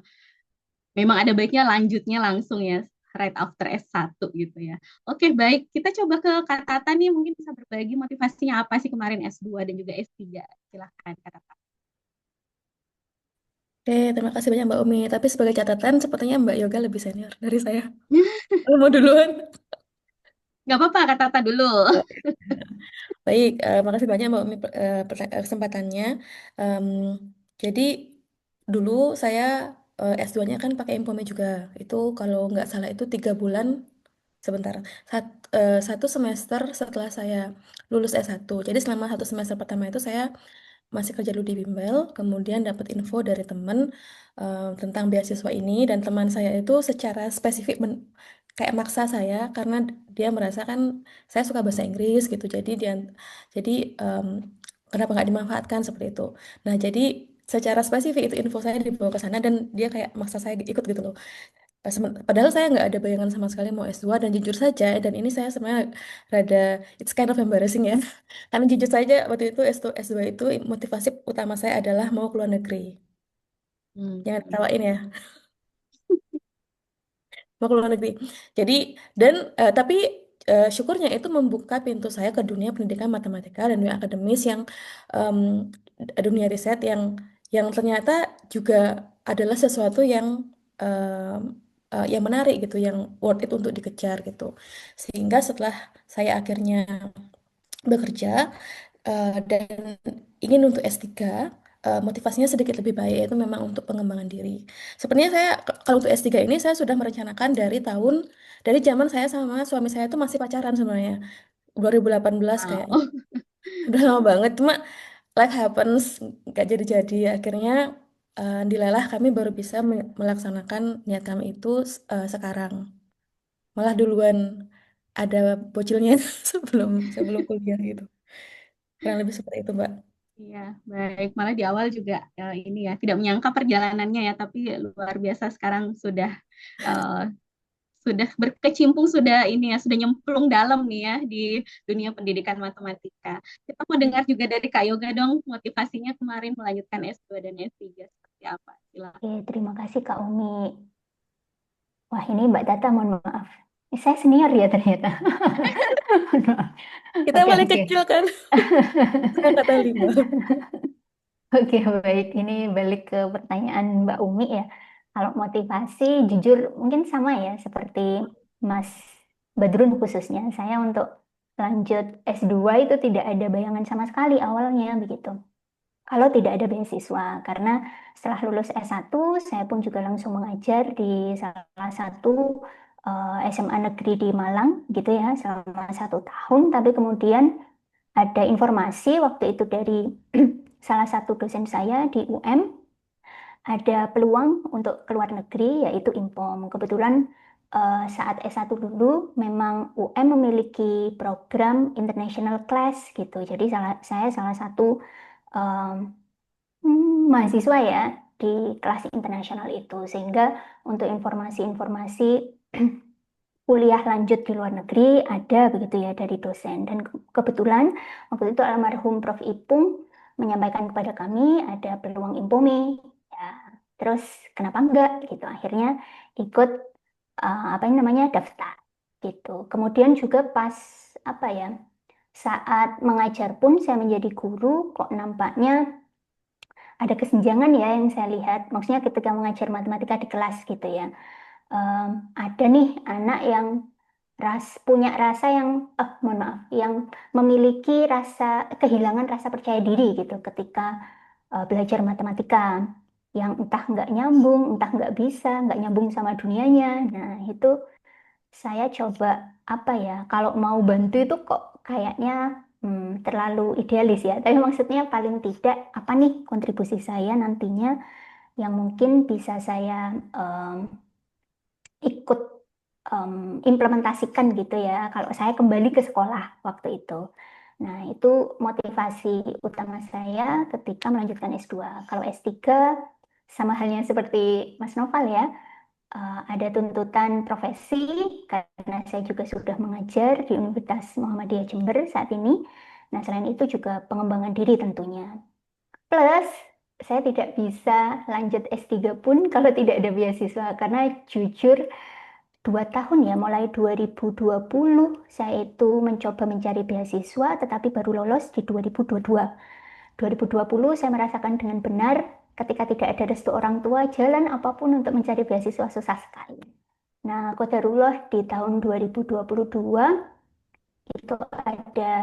memang ada baiknya lanjutnya langsung ya, right after S1 gitu ya. Oke, baik. Kita coba ke Kak Tata nih, mungkin bisa berbagi motivasinya apa sih kemarin S2 dan juga S3. Silahkan Kak Tata. Oke, terima kasih banyak Mbak Umi. Tapi sebagai catatan, sepertinya Mbak Yoga lebih senior dari saya. Mau duluan? Nggak apa-apa, Kak Tata dulu. Baik, makasih banyak Mbak Umi kesempatannya. Em, jadi dulu saya S2-nya kan pakai Impome juga. Itu kalau nggak salah itu 3 bulan, sebentar, 1 semester setelah saya lulus S1. Jadi selama 1 semester pertama itu saya masih kerja dulu di Bimbel, kemudian dapat info dari teman tentang beasiswa ini, dan teman saya itu secara spesifik kayak maksa saya karena dia merasa kan saya suka bahasa Inggris gitu, jadi kenapa nggak dimanfaatkan seperti itu. Nah, jadi secara spesifik itu info saya dibawa ke sana dan dia kayak maksa saya ikut gitu loh. Padahal saya nggak ada bayangan sama sekali mau S2, dan jujur saja, dan ini saya sebenarnya rada, it's kind of embarrassing ya. Karena jujur saja waktu itu S2 itu motivasi utama saya adalah mau ke luar negeri. Jangan Hmm. ketawain ya, mau ke luar negeri. Jadi, tapi syukurnya itu membuka pintu saya ke dunia pendidikan matematika dan dunia akademis em, dunia riset yang ternyata juga adalah sesuatu yang menarik gitu, yang worth it untuk dikejar gitu. Sehingga setelah saya akhirnya bekerja dan ingin untuk S3, motivasinya sedikit lebih baik, yaitu memang untuk pengembangan diri. Sebenarnya saya kalau untuk S3 ini saya sudah merencanakan dari zaman saya sama suami saya itu masih pacaran sebenarnya. 2018 kayaknya. Wow. Udah lama banget, cuma life happens, nggak jadi-jadi. Akhirnya dilalah kami baru bisa melaksanakan niat kami itu sekarang. Malah duluan ada bocilnya sebelum sebelum kuliah gitu. Kurang lebih seperti itu, Mbak. Iya, baik. Malah di awal juga ini ya, tidak menyangka perjalanannya ya, tapi luar biasa sekarang eh, sudah berkecimpung, sudah ini ya, sudah nyemplung dalam nih ya di dunia pendidikan matematika. Kita mau dengar juga dari Kak Yoga dong, motivasinya kemarin melanjutkan S2 dan S3 seperti apa? Silakan. Oke, terima kasih Kak Umi. Wah, ini Mbak Tata, mohon maaf. Saya senior ya ternyata. Mohon maaf. Kita Oke, paling oke. kecil kan, saya angkatan 5. Oke, baik. Ini balik ke pertanyaan Mbak Umi ya. Kalau motivasi, jujur mungkin sama ya, seperti Mas Badrun khususnya. Saya untuk lanjut S2 itu tidak ada bayangan sama sekali awalnya begitu. Kalau tidak ada beasiswa, karena setelah lulus S1, saya pun juga langsung mengajar di salah satu SMA negeri di Malang, gitu ya, selama 1 tahun. Tapi kemudian ada informasi waktu itu dari salah satu dosen saya di UM, ada peluang untuk keluar negeri, yaitu Infom. Kebetulan saat S1 dulu, memang UM memiliki program international class gitu. Jadi saya salah satu um, mahasiswa ya di kelas internasional itu, sehingga untuk informasi-informasi kuliah lanjut di luar negeri ada begitu ya dari dosen. Dan kebetulan waktu itu almarhum Prof. Ipung menyampaikan kepada kami ada peluang Impome, ya, terus kenapa enggak gitu, akhirnya ikut apa yang namanya daftar gitu. Kemudian juga pas apa ya, saat mengajar pun saya menjadi guru, kok nampaknya ada kesenjangan ya yang saya lihat. Maksudnya ketika mengajar matematika di kelas gitu ya. Ada nih anak yang punya rasa yang, mohon maaf, yang memiliki kehilangan rasa percaya diri gitu ketika belajar matematika. Yang entah nggak nyambung, entah nggak bisa, nggak nyambung sama dunianya. Nah, itu saya coba apa ya, kalau mau bantu itu kok kayaknya terlalu idealis ya. Tapi maksudnya paling tidak apa nih kontribusi saya nantinya yang mungkin bisa saya ikut implementasikan gitu ya. Kalau saya kembali ke sekolah waktu itu. Nah, itu motivasi utama saya ketika melanjutkan S2. Kalau S3 sama halnya seperti Mas Noval ya, ada tuntutan profesi karena saya juga sudah mengajar di Universitas Muhammadiyah Jember saat ini. Nah, selain itu juga pengembangan diri tentunya. Plus, saya tidak bisa lanjut S3 pun kalau tidak ada beasiswa, karena jujur 2 tahun ya, mulai 2020 saya itu mencoba mencari beasiswa, tetapi baru lolos di 2022. 2020 saya merasakan dengan benar ketika tidak ada restu orang tua, jalan apapun untuk mencari beasiswa susah sekali. Nah, qadarullah di tahun 2022 itu ada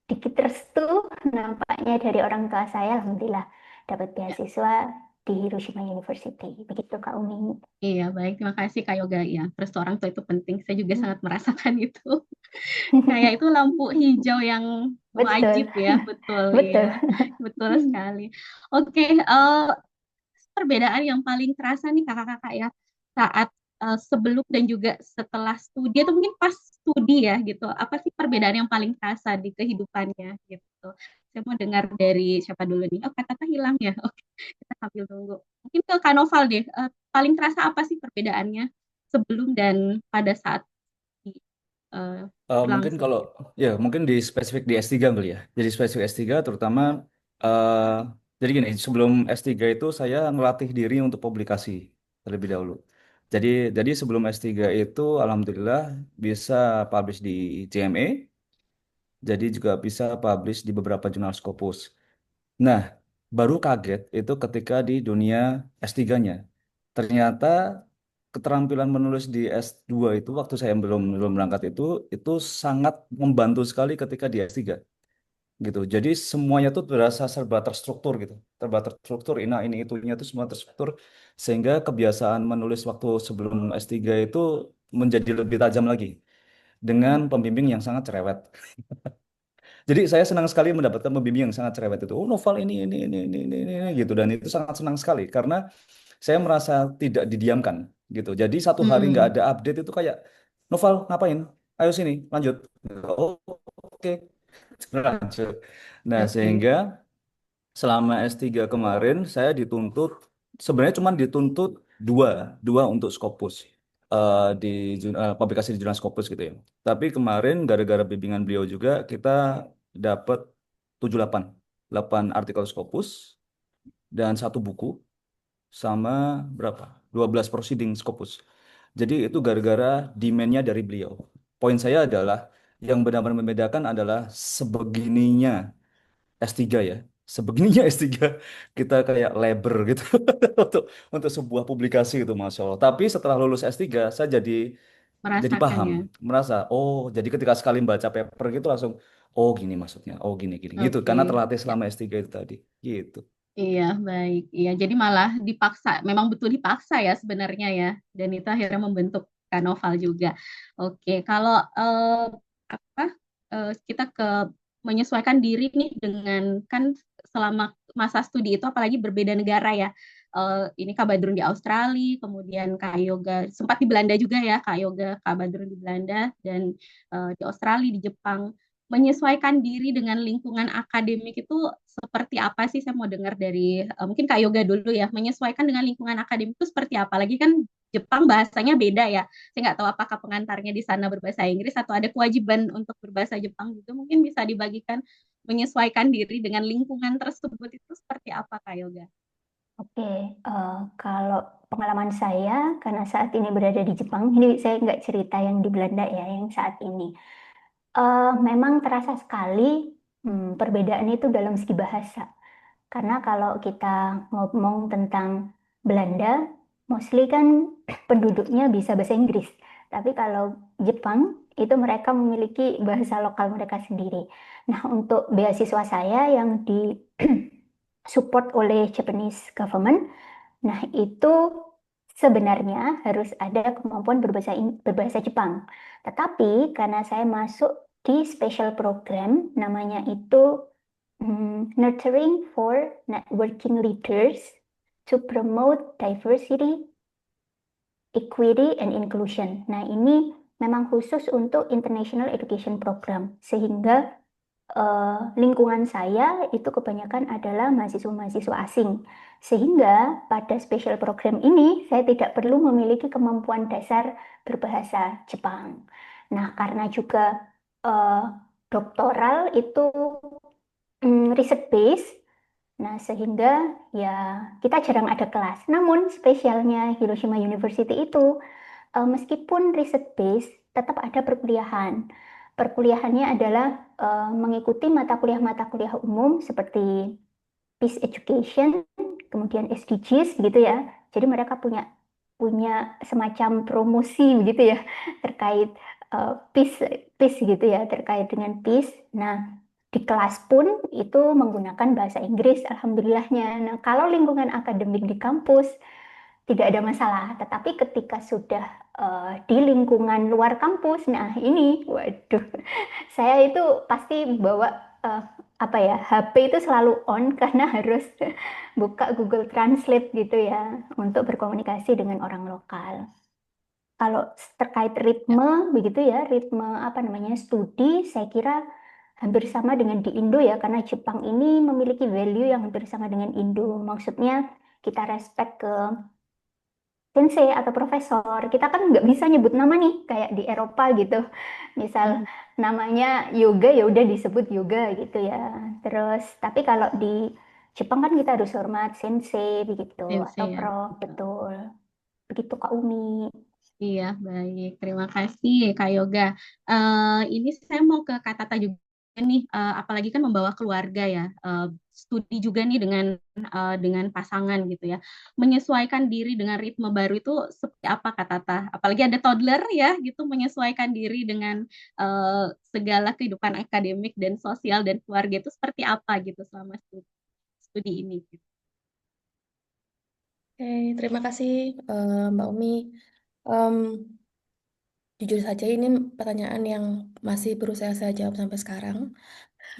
dikit restu nampaknya dari orang tua saya, alhamdulillah dapat beasiswa di Hiroshima University. Begitu Kak Umi. Iya, baik. Terima kasih Kak Yoga. Ya, restu orang tua itu penting. Saya juga sangat merasakan itu. Kayak itu lampu hijau yang Betul, wajib ya, betul betul. ya, betul sekali. Oke, perbedaan yang paling terasa nih kakak-kakak ya saat sebelum dan juga setelah studi atau mungkin pas studi ya gitu. Apa sih perbedaan yang paling terasa di kehidupannya gitu? Saya mau dengar dari siapa dulu nih? Oh, kata hilang ya. Oke, kita sambil tunggu. Mungkin ke Kak Noval deh. Paling terasa apa sih perbedaannya sebelum dan pada saat di, eh, Mungkin berlangsung kalau gitu? ya mungkin di spesifik di S3 kali ya. Jadi spesifik S3 terutama eh jadi gini, sebelum S3 itu saya ngelatih diri untuk publikasi terlebih dahulu. Jadi sebelum S3 itu alhamdulillah bisa publish di JMA, jadi juga bisa publish di beberapa jurnal Scopus. Nah, baru kaget itu ketika di dunia S3-nya. Ternyata keterampilan menulis di S2 itu waktu saya belum belum berangkat itu sangat membantu sekali ketika di S3 gitu. Jadi semuanya tuh berasa serba terstruktur gitu. Serba terstruktur, ini itunya tuh semua terstruktur sehingga kebiasaan menulis waktu sebelum S3 itu menjadi lebih tajam lagi dengan pembimbing yang sangat cerewet. Jadi saya senang sekali mendapatkan pembimbing yang sangat cerewet itu. Oh, novel ini gitu, dan itu sangat senang sekali karena saya merasa tidak didiamkan gitu. Jadi satu hari nggak Hmm, ada update itu kayak novel ngapain? Ayo sini lanjut. Oh, oke. Lanjut. Nah, oke. sehingga selama S3 kemarin saya dituntut sebenarnya cuma dituntut dua dua untuk Scopus, di publikasi di jurnal Scopus gitu ya. Tapi kemarin gara-gara bimbingan beliau juga kita dapat 7 8 8 artikel Scopus dan satu buku sama berapa? 12 proceeding Scopus. Jadi itu gara-gara demand-nya dari beliau. Poin saya adalah yang benar-benar membedakan adalah sebegininya S3 ya. Sebegininya S3 kita kayak labor gitu untuk sebuah publikasi itu Masya Allah. Tapi setelah lulus S3 saya jadi Merasakan paham, ya. merasa oh jadi ketika sekali baca paper gitu langsung oh gini maksudnya, oh gini gini gitu karena Oke. terlatih selama S3 itu tadi gitu. Iya, baik. Iya, jadi malah dipaksa, memang betul dipaksa ya sebenarnya ya. Dan itu akhirnya membentuk Kak Noval juga. Oke, kalau apa kita ke menyesuaikan diri nih dengan kan selama masa studi itu apalagi berbeda negara ya. Ini Kak Badrun di Australia, kemudian Kak Yoga sempat di Belanda juga ya, Kak Yoga, Kak Badrun di Belanda dan di Australia, di Jepang menyesuaikan diri dengan lingkungan akademik itu seperti apa sih? Saya mau dengar dari mungkin Kak Yoga dulu ya. Menyesuaikan dengan lingkungan akademik itu seperti apa? Lagi kan Jepang bahasanya beda ya. Saya nggak tahu apakah pengantarnya di sana berbahasa Inggris atau ada kewajiban untuk berbahasa Jepang juga. Mungkin bisa dibagikan menyesuaikan diri dengan lingkungan tersebut itu seperti apa Kak Yoga? Oke, kalau pengalaman saya, karena saat ini berada di Jepang, ini saya nggak cerita yang di Belanda ya, yang saat ini. Memang terasa sekali perbedaan itu dalam segi bahasa. Karena kalau kita ngomong tentang Belanda, mostly kan penduduknya bisa bahasa Inggris. Tapi kalau Jepang, itu mereka memiliki bahasa lokal mereka sendiri. Nah, untuk beasiswa saya yang di support oleh Japanese government, nah itu sebenarnya harus ada kemampuan berbahasa Jepang. Tetapi karena saya masuk di special program, namanya itu Nurturing for Networking Leaders to Promote Diversity, Equity, and Inclusion. Nah, ini memang khusus untuk International Education Program, sehingga lingkungan saya itu kebanyakan adalah mahasiswa-mahasiswa asing. Sehingga pada special program ini saya tidak perlu memiliki kemampuan dasar berbahasa Jepang. Nah, karena juga eh, doktoral itu riset base. Nah, sehingga ya kita jarang ada kelas. Namun spesialnya Hiroshima University itu meskipun riset base tetap ada perkuliahan. Perkuliahannya adalah mengikuti mata kuliah umum seperti Peace Education, kemudian SDGs gitu ya. Jadi mereka punya punya semacam promosi begitu ya terkait peace peace gitu ya, terkait dengan peace. Nah, di kelas pun itu menggunakan bahasa Inggris, alhamdulillahnya. Nah, kalau lingkungan akademik di kampus tidak ada masalah. Tetapi ketika sudah di lingkungan luar kampus, nah ini, waduh, saya itu pasti bawa eh, apa ya, HP itu selalu on karena harus buka Google Translate gitu ya untuk berkomunikasi dengan orang lokal. Kalau terkait ritme begitu ya, ritme apa namanya studi, saya kira hampir sama dengan di Indo ya, karena Jepang ini memiliki value yang hampir sama dengan Indo. Maksudnya kita respect ke sensei atau profesor. Kita kan nggak bisa nyebut nama nih kayak di Eropa gitu. Misal namanya yoga ya udah disebut yoga gitu ya. Terus tapi kalau di Jepang kan kita harus hormat sensei begitu Sensei atau ya. prof, betul. Begitu Kak Umi. Iya, baik. Terima kasih, Kak Yoga. Ini saya mau ke Kak Tata juga nih, apalagi kan membawa keluarga ya, studi juga nih dengan pasangan gitu ya. Menyesuaikan diri dengan ritme baru itu seperti apa, Kak Tata? Apalagi ada toddler ya, gitu, menyesuaikan diri dengan segala kehidupan akademik dan sosial dan keluarga itu seperti apa gitu selama studi ini. Gitu. Oke, terima kasih Mbak Umi. Em, Jujur saja ini pertanyaan yang masih berusaha saya jawab sampai sekarang.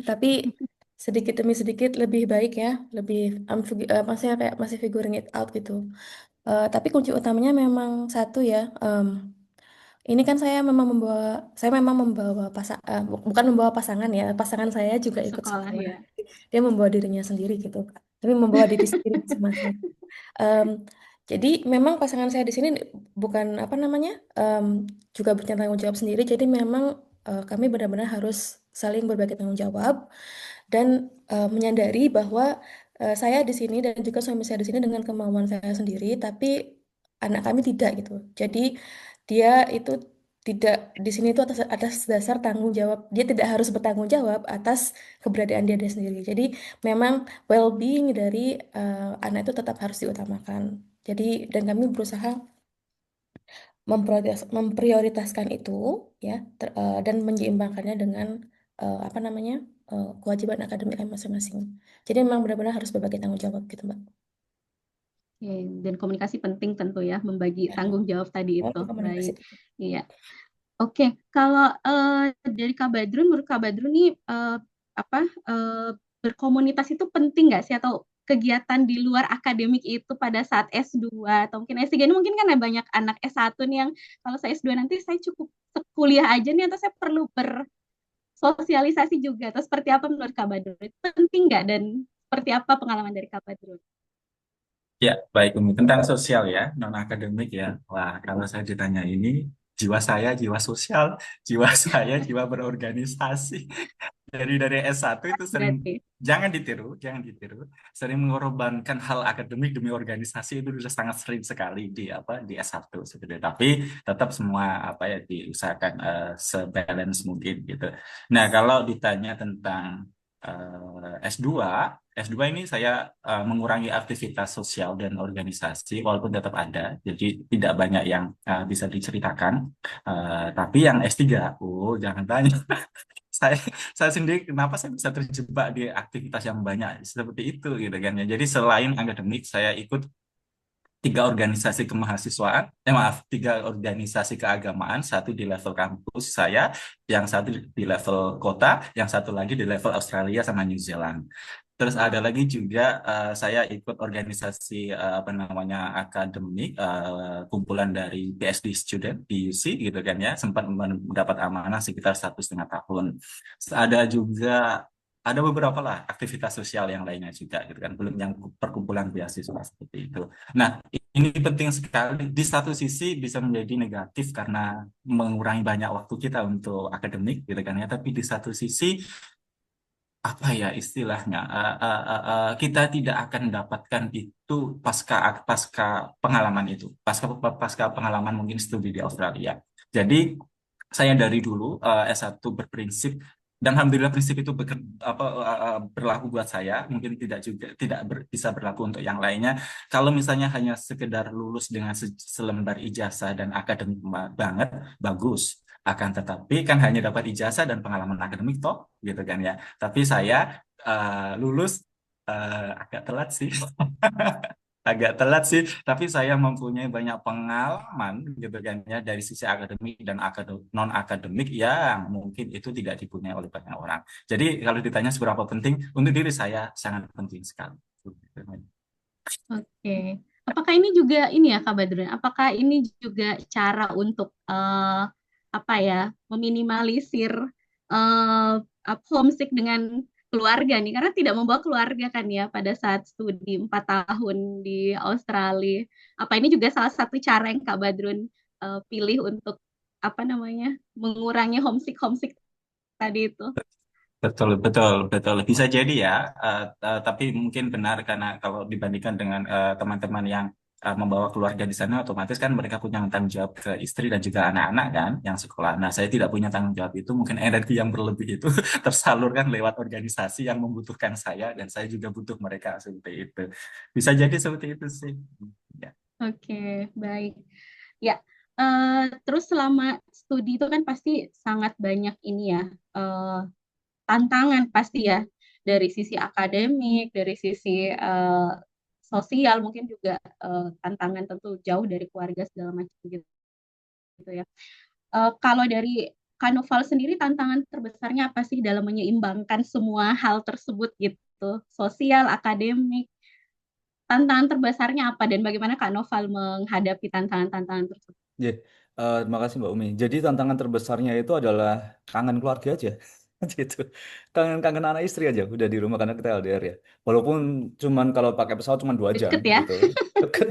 Tapi sedikit demi sedikit lebih baik ya, lebih maksudnya kayak masih figuring it out gitu. Tapi kunci utamanya memang satu ya. Ini kan saya memang membawa bukan membawa pasangan ya, pasangan saya juga ikut Sekolah sekolah. ya. Dia membawa dirinya sendiri gitu, Kak. Tapi membawa diri sendiri masing-masing. Em, jadi memang pasangan saya di sini bukan apa namanya juga punya tanggung jawab sendiri. Jadi memang kami benar-benar harus saling berbagi tanggung jawab dan menyadari bahwa saya di sini dan juga suami saya di sini dengan kemauan saya sendiri, tapi anak kami tidak gitu. Jadi dia itu tidak di sini itu atas dasar tanggung jawab. Dia tidak harus bertanggung jawab atas keberadaan dia sendiri. Jadi memang well-being dari anak itu tetap harus diutamakan. Jadi dan kami berusaha memprioritaskan itu ya dan menyeimbangkannya dengan apa namanya kewajiban akademik kami masing-masing. Jadi memang benar-benar harus berbagi tanggung jawab gitu, Mbak. Oke, dan komunikasi penting tentu ya, membagi tanggung jawab tadi itu. Komunikasi. Baik, iya. Oke, kalau dari Kak Badrun, menurut Kak Badrun nih apa berkomunitas itu penting nggak sih, atau kegiatan di luar akademik itu pada saat S2 atau mungkin S3 ini, mungkin kan ada banyak anak S1 nih yang kalau saya S2 nanti saya cukup kuliah aja nih, atau saya perlu bersosialisasi juga, atau seperti apa menurut Kak Badrun? Itu penting nggak, dan seperti apa pengalaman dari Kak Badrun? Ya, baik Umi. Tentang sosial ya, non-akademik ya. Wah, kalau saya ditanya ini, jiwa saya jiwa sosial, jiwa saya jiwa berorganisasi. Dari S1 itu sering, Berarti. jangan ditiru, sering mengorbankan hal akademik demi organisasi itu sudah sangat sering sekali di S1 sebetulnya. Tapi tetap semua apa ya diusahakan sebalance mungkin gitu. Nah, kalau ditanya tentang S2 ini saya mengurangi aktivitas sosial dan organisasi walaupun tetap ada, jadi tidak banyak yang bisa diceritakan. Tapi yang S3, oh jangan tanya. saya saya sendiri kenapa saya bisa terjebak di aktivitas yang banyak seperti itu gitu kan ya. Jadi selain akademik saya ikut 3 organisasi kemahasiswaan, maaf, 3 organisasi keagamaan, satu di level kampus saya, yang satu di level kota, yang satu lagi di level Australia sama New Zealand. Terus ada lagi juga saya ikut organisasi apa namanya akademik, kumpulan dari PhD student di UC gitu kan ya, sempat mendapat amanah sekitar 1,5 tahun. Ada beberapa lah aktivitas sosial yang lainnya juga gitu kan, belum yang perkumpulan beasiswa seperti itu. Nah, ini penting sekali. Di satu sisi bisa menjadi negatif karena mengurangi banyak waktu kita untuk akademik gitu kan ya, tapi di satu sisi apa ya istilahnya kita tidak akan mendapatkan itu pasca pengalaman itu, pasca pengalaman mungkin studi di Australia. Jadi saya dari dulu S1 berprinsip, dan alhamdulillah prinsip itu berlaku buat saya, mungkin tidak bisa berlaku untuk yang lainnya. Kalau misalnya hanya sekedar lulus dengan selembar ijazah dan akademik banget, bagus. Akan tetapi kan hanya dapat ijazah dan pengalaman akademik toh, gitu kan ya. Tapi saya lulus agak telat sih. agak telat sih, tapi saya mempunyai banyak pengalaman gitu kan ya dari sisi akademik dan non akademik yang mungkin itu tidak dipunyai oleh banyak orang. Jadi kalau ditanya seberapa penting, untuk diri saya sangat penting sekali. Oke. Apakah ini juga ini ya Kak Badrun? Apakah ini juga cara untuk apa ya meminimalisir homesick dengan keluarga nih? Karena tidak membawa keluarga kan ya pada saat studi 4 tahun di Australia. Apa ini juga salah satu cara yang Kak Badrun pilih untuk apa namanya mengurangi homesick homesick tadi itu? Betul, betul, betul. Bisa jadi ya, tapi mungkin benar karena kalau dibandingkan dengan teman-teman yang membawa keluarga di sana, otomatis kan mereka punya tanggung jawab ke istri dan juga anak-anak kan yang sekolah. Nah, saya tidak punya tanggung jawab itu, mungkin energi yang berlebih itu tersalurkan lewat organisasi yang membutuhkan saya dan saya juga butuh mereka seperti itu. Bisa jadi seperti itu sih. Ya. Oke, baik. Ya, terus selama studi itu kan pasti sangat banyak ini ya, tantangan pasti ya, dari sisi akademik, dari sisi sosial, mungkin juga tantangan tentu jauh dari keluarga segala macam gitu ya. Kalau dari Kanoval sendiri, tantangan terbesarnya apa sih dalam menyeimbangkan semua hal tersebut gitu, sosial, akademik, tantangan terbesarnya apa dan bagaimana Kak Noval menghadapi tantangan-tantangan tersebut? Ya, terima kasih Mbak Umi. Jadi tantangan terbesarnya itu adalah kangen keluarga aja, gitu. Kangen-kangen anak istri aja, udah di rumah karena kita LDR ya. Walaupun cuman kalau pakai pesawat cuma 2 jam, Deket ya? gitu.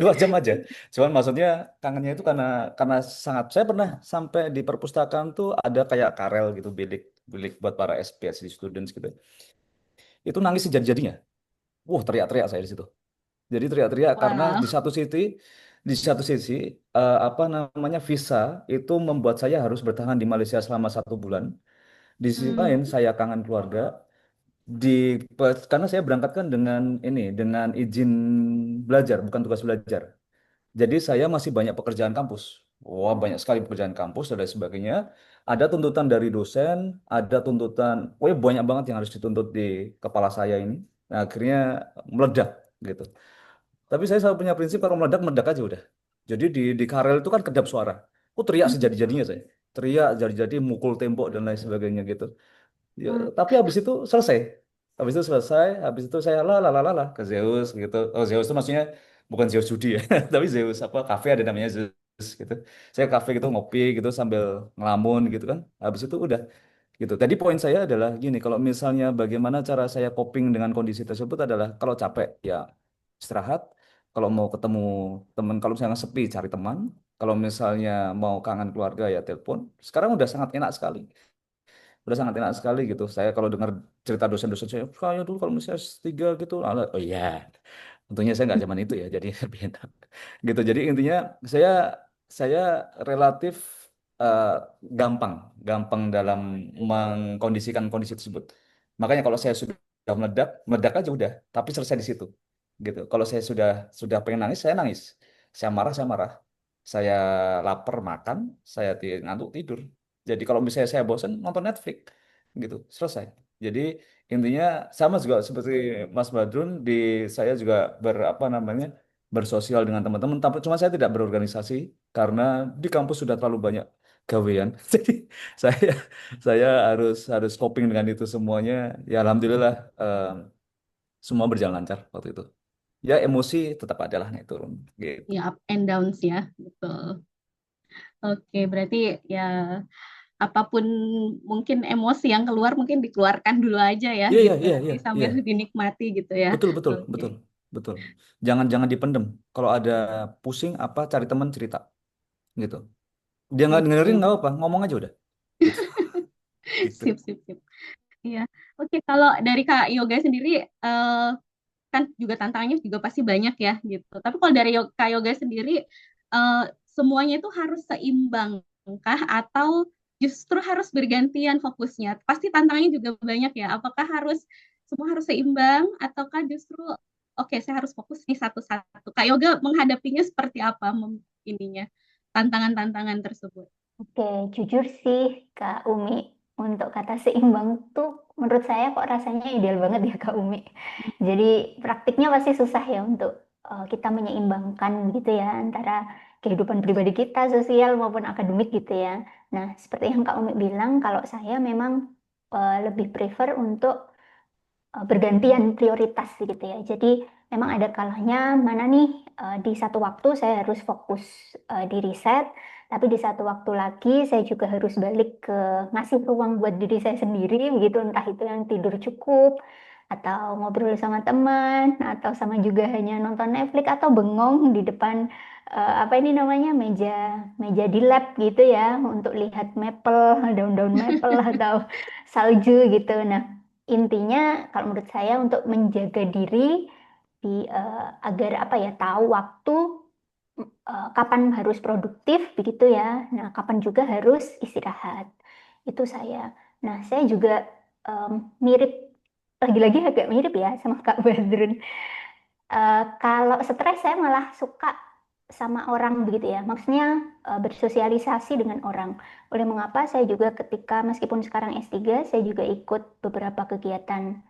2 jam aja. Cuman maksudnya kangennya itu karena sangat. Saya pernah sampai di perpustakaan tuh ada kayak karel gitu, bilik bilik buat para PhD students gitu. Itu nangis sejadi-jadinya. Teriak-teriak saya di situ. Jadi teriak-teriak karena Wow. di satu sisi apa namanya visa itu membuat saya harus bertahan di Malaysia selama 1 bulan. Di sisi lain Hmm. saya kangen keluarga. Karena saya berangkatkan dengan izin belajar, bukan tugas belajar. Jadi saya masih banyak pekerjaan kampus. Wah, banyak sekali pekerjaan kampus dan lain sebagainya. Ada tuntutan dari dosen, ada tuntutan, banyak banget yang harus dituntut di kepala saya ini. Nah, akhirnya meledak gitu. Tapi saya selalu punya prinsip kalau meledak meledak aja udah. Jadi di Karel itu kan kedap suara. Teriak sejadi-jadinya saya. Teriak jadi-jadi mukul tembok dan lain sebagainya gitu. Ya, tapi habis itu saya la ke Zeus gitu. Oh, Zeus itu maksudnya bukan Zeus judi ya, tapi Zeus apa kafe ada namanya Zeus gitu. Saya kafe gitu ngopi gitu sambil ngelamun gitu kan. Habis itu udah gitu. Tadi poin saya adalah gini, kalau misalnya bagaimana cara saya coping dengan kondisi tersebut adalah kalau capek ya istirahat, kalau mau ketemu teman, kalau misalnya sepi cari teman, kalau misalnya mau kangen keluarga ya telepon. Sekarang udah sangat enak sekali. Udah sangat enak sekali gitu. Saya kalau dengar cerita dosen-dosen saya dulu kalau misalnya S3 gitu, oh iya, tentunya saya nggak zaman itu ya, jadi lebih enak. Gitu. Jadi intinya saya saya relatif eh, gampang, gampang dalam mengkondisikan kondisi tersebut. Makanya kalau saya sudah meledak, meledak aja udah, tapi selesai di situ. Gitu. Kalau saya sudah pengen nangis, saya nangis. Saya marah, saya marah. Saya lapar makan, saya ngantuk tidur. Jadi kalau misalnya saya bosan nonton Netflix gitu, selesai. Jadi intinya sama juga seperti Mas Badrun di saya juga berapa namanya bersosial dengan teman-teman, tapi cuma saya tidak berorganisasi karena di kampus sudah terlalu banyak gawean. Jadi saya saya harus harus coping dengan itu semuanya. Ya alhamdulillah semua berjalan lancar waktu itu. Ya emosi tetap ada lah naik turun gitu. Ya, up and downs ya, betul. Oke, berarti ya apapun mungkin emosi yang keluar mungkin dikeluarkan dulu aja ya Iya iya gitu. iya Nanti iya sambil iya. dinikmati gitu ya. Betul betul Oke. betul betul. Jangan jangan dipendem. Kalau ada pusing apa cari teman cerita gitu. Dia nggak dengerin Oke. nggak apa, ngomong aja udah. Gitu. Gitu. Sip, sip, sip. Iya. Oke, kalau dari Kak Yoga sendiri kan juga tantangannya juga pasti banyak ya gitu. Tapi kalau dari Kak Yoga sendiri eh, semuanya itu harus seimbang kah atau justru harus bergantian fokusnya? Pasti tantangannya juga banyak ya. Apakah harus semua harus seimbang ataukah justru oke saya harus fokus nih satu-satu. Kak Yoga menghadapinya seperti apa ininya tantangan-tantangan tersebut? Oke, jujur sih Kak Umi, untuk kata seimbang tuh menurut saya kok rasanya ideal banget ya Kak Umi. Jadi praktiknya pasti susah ya untuk kita menyeimbangkan gitu ya antara kehidupan pribadi kita, sosial maupun akademik gitu ya. Nah, seperti yang Kak Umi bilang, kalau saya memang lebih prefer untuk bergantian prioritas gitu ya. Jadi memang ada kalanya mana nih di satu waktu saya harus fokus di riset, tapi di satu waktu lagi saya juga harus balik ke ngasih ruang buat diri saya sendiri begitu, entah itu yang tidur cukup atau ngobrol sama teman atau sama juga hanya nonton Netflix atau bengong di depan apa ini namanya meja meja di lab gitu ya untuk lihat maple, daun-daun maple atau salju gitu. Nah, intinya kalau menurut saya untuk menjaga diri agar apa ya tahu waktu kapan harus produktif begitu ya. Nah, kapan juga harus istirahat. Itu saya. Nah, saya juga mirip lagi-lagi agak mirip ya sama Kak Badrun. Kalau stres saya malah suka sama orang begitu ya. Maksudnya bersosialisasi dengan orang. Oleh mengapa saya juga ketika meskipun sekarang S3 saya juga ikut beberapa kegiatan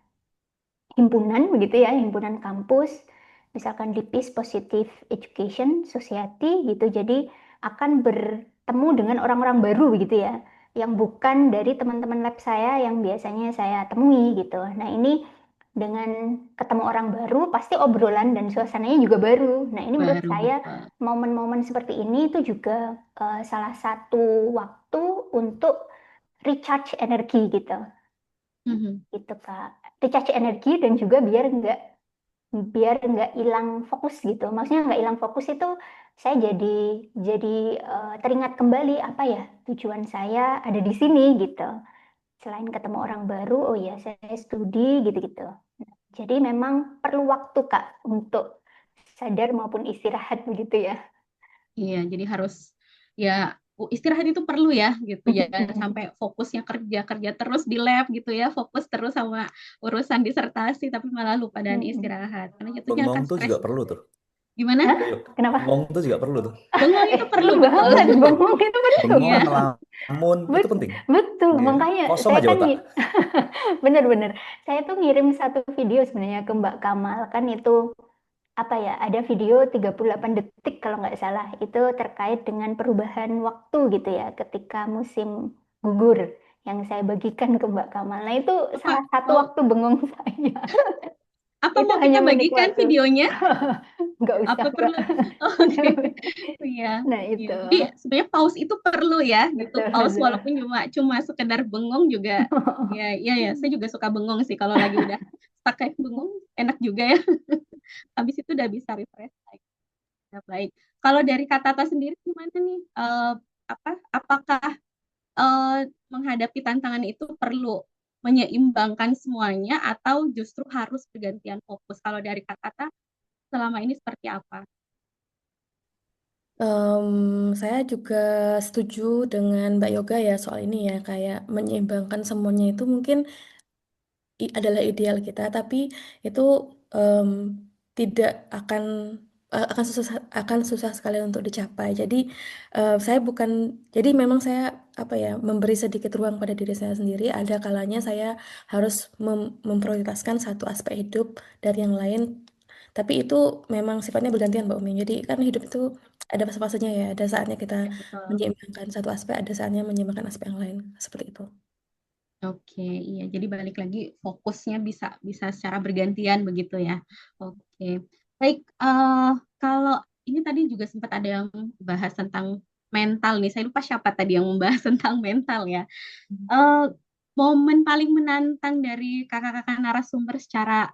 himpunan begitu ya, himpunan kampus, misalkan di Peace Positive Education Society gitu. Jadi akan bertemu dengan orang-orang baru begitu ya, yang bukan dari teman-teman lab saya yang biasanya saya temui gitu. Nah, ini dengan ketemu orang baru pasti obrolan dan suasananya juga baru. Nah, ini menurut Baru saya betul. momen-momen seperti ini itu juga salah satu waktu untuk recharge energi gitu. Mhm. Gitu Kak, recharge energi dan juga biar nggak hilang fokus gitu. Maksudnya nggak hilang fokus itu saya jadi teringat kembali apa ya tujuan saya ada di sini gitu. Selain ketemu orang baru, oh ya saya studi gitu-gitu. Jadi memang perlu waktu Kak untuk sadar maupun istirahat begitu ya. Iya, jadi harus ya istirahat itu perlu ya gitu ya, sampai fokusnya kerja terus di lab gitu ya, fokus terus sama urusan disertasi tapi malah lupa dan istirahat karena jatuhnya Bengong akan tuh stres. juga perlu tuh. Gimana? Hah? Ayo, Kenapa? bengong tuh juga perlu tuh. Bengong itu perlu Iya betul. banget, bengong itu perlu. Bengong, Iya. ngelamun, itu penting. Betul, Iya. makanya Kosong saya aja kan otak. bener-bener. Saya tuh ngirim satu video sebenarnya ke Mbak Kamal. Kan itu apa ya, ada video 38 detik kalau nggak salah. Itu terkait dengan perubahan waktu gitu ya ketika musim gugur yang saya bagikan ke Mbak Kamal. Nah, itu Apa salah satu mau waktu bengong saya. apa Itu mau hanya kita bagikan menikmati. videonya? Nggak usah, Apa perlu? Oke. Iya. Nah, Iya. itu. Jadi sebenarnya pause itu perlu ya gitu. Betul, Pause betul. walaupun cuma sekedar bengong juga ya, saya juga suka bengong sih kalau lagi udah stuck kayak bengong enak juga ya. Habis itu udah bisa refresh lagi. Ya, baik. Kalau dari Kak Tata sendiri gimana nih? Apakah menghadapi tantangan itu perlu menyeimbangkan semuanya atau justru harus bergantian fokus? Kalau dari Kak Tata selama ini seperti apa? Saya juga setuju dengan Mbak Yoga ya soal ini ya, kayak menyeimbangkan semuanya itu mungkin adalah ideal kita, tapi itu em, tidak akan susah sekali untuk dicapai. Jadi saya bukan, jadi memang saya apa ya memberi sedikit ruang pada diri saya sendiri. Ada kalanya saya harus memprioritaskan satu aspek hidup dari yang lain. Tapi itu memang sifatnya bergantian Mbak Umi. Jadi kan hidup itu ada fase-fasenya ya. Ada saatnya kita Ya, betul. menyeimbangkan satu aspek, ada saatnya menyeimbangkan aspek yang lain. Seperti itu. Oke, iya. Jadi balik lagi fokusnya bisa bisa secara bergantian begitu ya. Oke, baik. Kalau ini tadi juga sempat ada yang bahas tentang mental nih. Saya lupa siapa tadi yang membahas tentang mental ya. Eh, Momen paling menantang dari kakak-kakak narasumber secara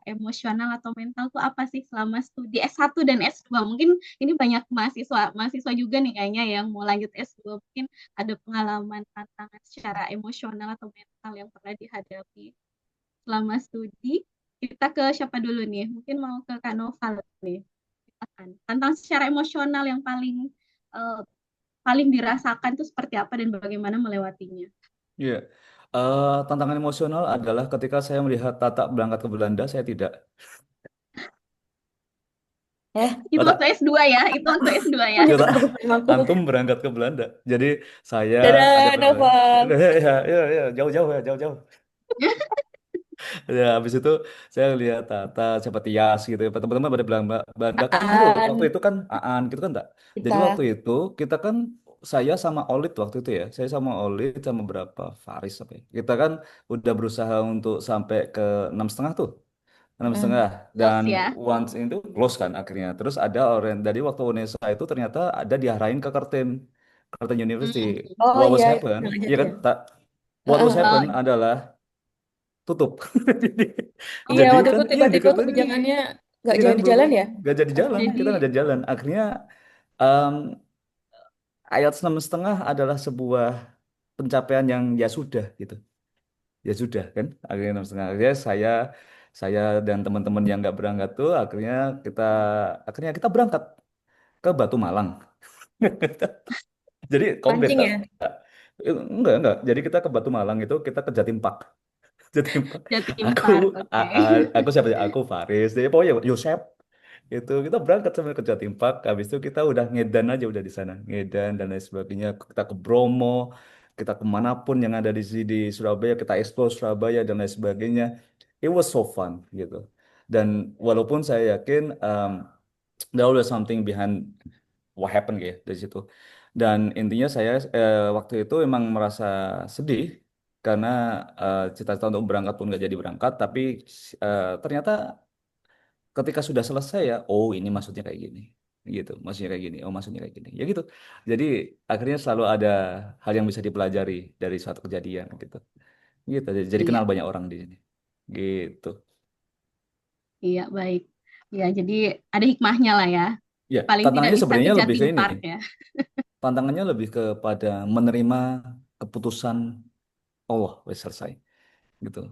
emosional atau mental tuh apa sih selama studi S1 dan S2? Mungkin ini banyak mahasiswa juga nih kayaknya yang mau lanjut S2. Mungkin ada pengalaman tantangan secara emosional atau mental yang pernah dihadapi selama studi. Kita ke siapa dulu nih? Mungkin mau ke Kak Noval nih. Silakan. Tantangan secara emosional yang eh, paling dirasakan tuh seperti apa dan bagaimana melewatinya? Iya. Tantangan emosional adalah ketika saya melihat Tata berangkat ke Belanda, saya tidak. Itu Tata, waktu S2 ya, itu waktu S2 ya. ya, Antum berangkat ke Belanda. Jadi saya ada Dadah, berapa? Novel. Ya, ya, ya, jauh-jauh ya, jauh-jauh. Ya, habis itu saya lihat Tata, siapa Tias gitu. Teman-teman pada bilang, Mbak, Mbak kan dulu waktu Aan itu kan Aan gitu kan enggak. Jadi waktu kita. itu kita kan saya sama Olit waktu itu ya. Saya sama Olit sama berapa Faris apa ya. Kita kan udah berusaha untuk sampai ke 6,5 tuh. 6,5 Close dan ya. once itu close kan akhirnya. Terus ada orang dari waktu Unesa itu ternyata ada diarahin ke Curtin University. Hmm. Oh What was iya, happen? yang Iya aja kan? ya. What was Heeh. Oh, happen adalah tutup. Jadi, Iya, jadi waktu kan itu iya di tiba-tiba Curtin ini kebijakannya nggak iya kan jadi belum jalan ya. nggak jadi jalan. Harusnya. Kita nggak jadi jadi jalan. Akhirnya em, IELTS 6,5 adalah sebuah pencapaian yang ya sudah gitu. Ya sudah kan akhirnya 6,5 akhirnya saya dan teman-teman yang nggak berangkat tuh akhirnya kita berangkat ke Batu Malang. Jadi komplit Pancing tak? ya. Enggak, jadi kita ke Batu Malang itu kita ke Jatim Park. Jatim Park. Jatim aku Park, oke. aku siapa ya, aku Faris, jadi pokoknya Yosep itu kita berangkat sampai ke Jatim Park. Habis itu kita udah ngedan aja udah di sana, ngedan dan lain sebagainya. Kita ke Bromo, kita kemanapun yang ada di Surabaya, kita explore Surabaya dan lain sebagainya. It was so fun gitu. Dan walaupun saya yakin there always something behind what happened gitu dari situ. Dan intinya saya waktu itu emang merasa sedih karena cita-cita untuk berangkat pun nggak jadi berangkat. Tapi ternyata ketika sudah selesai ya, oh ini maksudnya kayak gini, gitu, maksudnya kayak gini, oh maksudnya kayak gini, ya gitu. Jadi akhirnya selalu ada hal yang bisa dipelajari dari suatu kejadian gitu, gitu. Jadi kenal Iya, banyak orang di sini, gitu. iya baik. Ya, jadi ada hikmahnya lah ya. Ya, Paling tidak tantangannya bisa ke sebenarnya lebih ke Jatim ini. Park ya. Tantangannya lebih kepada menerima keputusan Allah, wes selesai, gitu.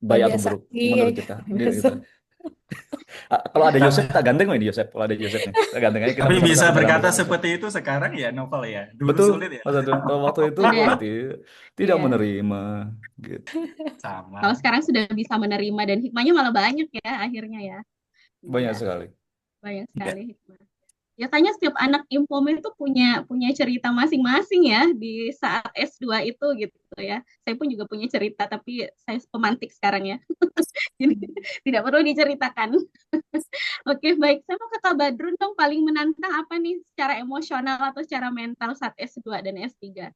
Baik atau buruk Membiasai menurut aja. kita, gitu. Biasa. Kalau ada Yosef Ta- tak ganteng nih Yosef, kalau ada Yosef nih, tak ganteng aja kita Tapi bisa berjalan berkata bersama Yosef. seperti itu sekarang ya novel ya. Dulu Betul, sulit ya. Mas Adun. Kalau waktu itu Udah, wah, tidak iya. menerima, gitu. Kalau Sama. sekarang sudah bisa menerima dan hikmahnya malah banyak ya akhirnya ya. Iya, Banyak sekali. banyak Ya. sekali hikmah. Biasanya setiap anak Infom itu punya punya cerita masing-masing ya di saat S2 itu gitu ya. Saya pun juga punya cerita tapi saya pemantik sekarang ya. Jadi tidak perlu diceritakan. Oke, baik. Saya mau ke Kak Badrun dong, paling menantang apa nih secara emosional atau secara mental saat S2 dan S3?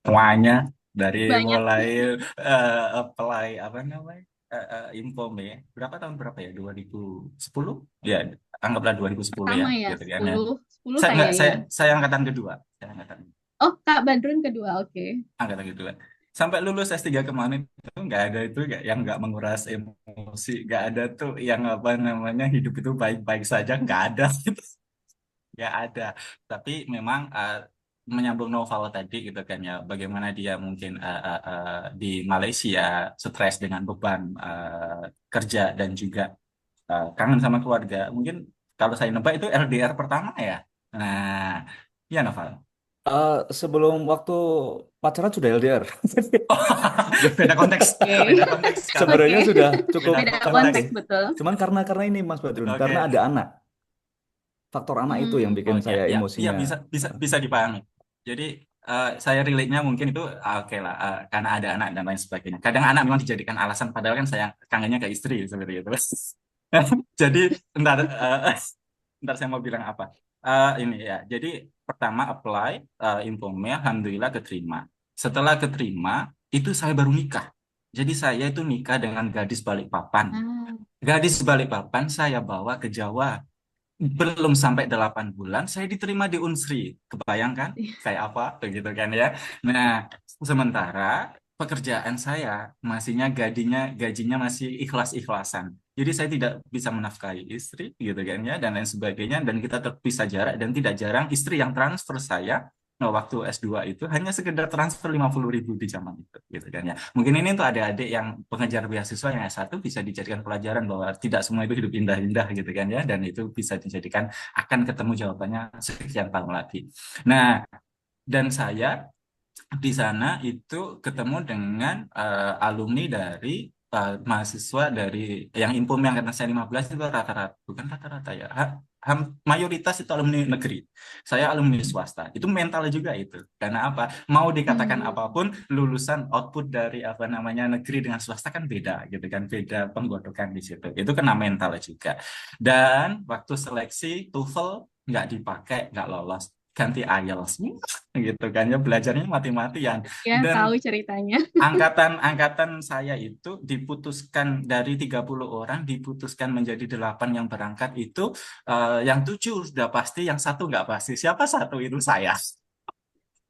Semuanya dari Banyak. mulai apply apa namanya info ya. Berapa ya? 2010? Ya, anggaplah 2010 ya, Pertama ya, gitu kan ya. 10 Saya saya enggak, ya. saya angkatan kedua. Saya angkatan Oh, Kak Badrun kedua, oke. angkatan kedua. Sampai lulus S3 kemarin itu nggak ada itu nggak yang nggak menguras emosi, nggak ada tuh yang apa namanya hidup itu baik-baik saja, nggak ada. Ya ada, tapi memang menyambung novel tadi gitu kan ya, bagaimana dia mungkin di Malaysia stres dengan beban kerja dan juga kangen sama keluarga. Mungkin kalau saya nebak itu LDR pertama ya. Nah, ya novel. Sebelum waktu pacaran sudah LDR. Jadi Beda konteks, Oke. beda konteks sekali. sebenarnya Oke. sudah cukup Beda Beda lama. konteks betul. Cuman karena ini Mas Badrun, karena Oke. ada anak. Faktor anak itu yang bikin Oh ya, saya ya, ya emosinya. bisa bisa bisa dipahami. Jadi saya relate-nya mungkin itu oke lah karena ada anak dan lain sebagainya. Kadang anak memang dijadikan alasan padahal kan saya kangennya ke istri seperti itu. Jadi ntar ntar saya mau bilang apa. Ini ya. Jadi pertama apply infonya alhamdulillah keterima. Setelah keterima itu saya baru nikah. Jadi saya itu nikah dengan gadis Balikpapan. Ah, Gadis Balikpapan saya bawa ke Jawa. Belum sampai 8 bulan saya diterima di Unsri. Kebayangkan kayak apa begitu kan ya. Nah, sementara pekerjaan saya gajinya masih ikhlas-ikhlasan. Jadi saya tidak bisa menafkahi istri gitu kan ya dan lain sebagainya dan kita terpisah jarak dan tidak jarang istri yang transfer saya waktu S2 itu hanya sekedar transfer 50.000 di zaman itu gitu kan ya. Mungkin ini untuk adik-adik yang pengejar beasiswa yang S1 bisa dijadikan pelajaran bahwa tidak semua itu hidup indah-indah gitu kan ya dan itu bisa dijadikan akan ketemu jawabannya sekian tahun lagi. Nah, dan saya di sana itu ketemu dengan alumni dari mahasiswa dari yang Impom yang kena saya 15 itu rata-rata, bukan rata-rata ya, mayoritas itu alumni negeri. Saya alumni swasta. Itu mental juga itu. Karena apa? Mau dikatakan apapun, lulusan output dari apa namanya negeri dengan swasta kan beda gitu kan, beda penggodokan di situ. Itu kena mental juga. Dan waktu seleksi TOEFL nggak dipakai, nggak lolos, ganti IELTS gitu kan ya, belajarnya mati-matian. Ya, Dan tahu ceritanya. angkatan saya itu diputuskan dari 30 orang, diputuskan menjadi 8 yang berangkat itu, yang 7 sudah pasti, yang satu nggak pasti. Siapa satu? Itu saya.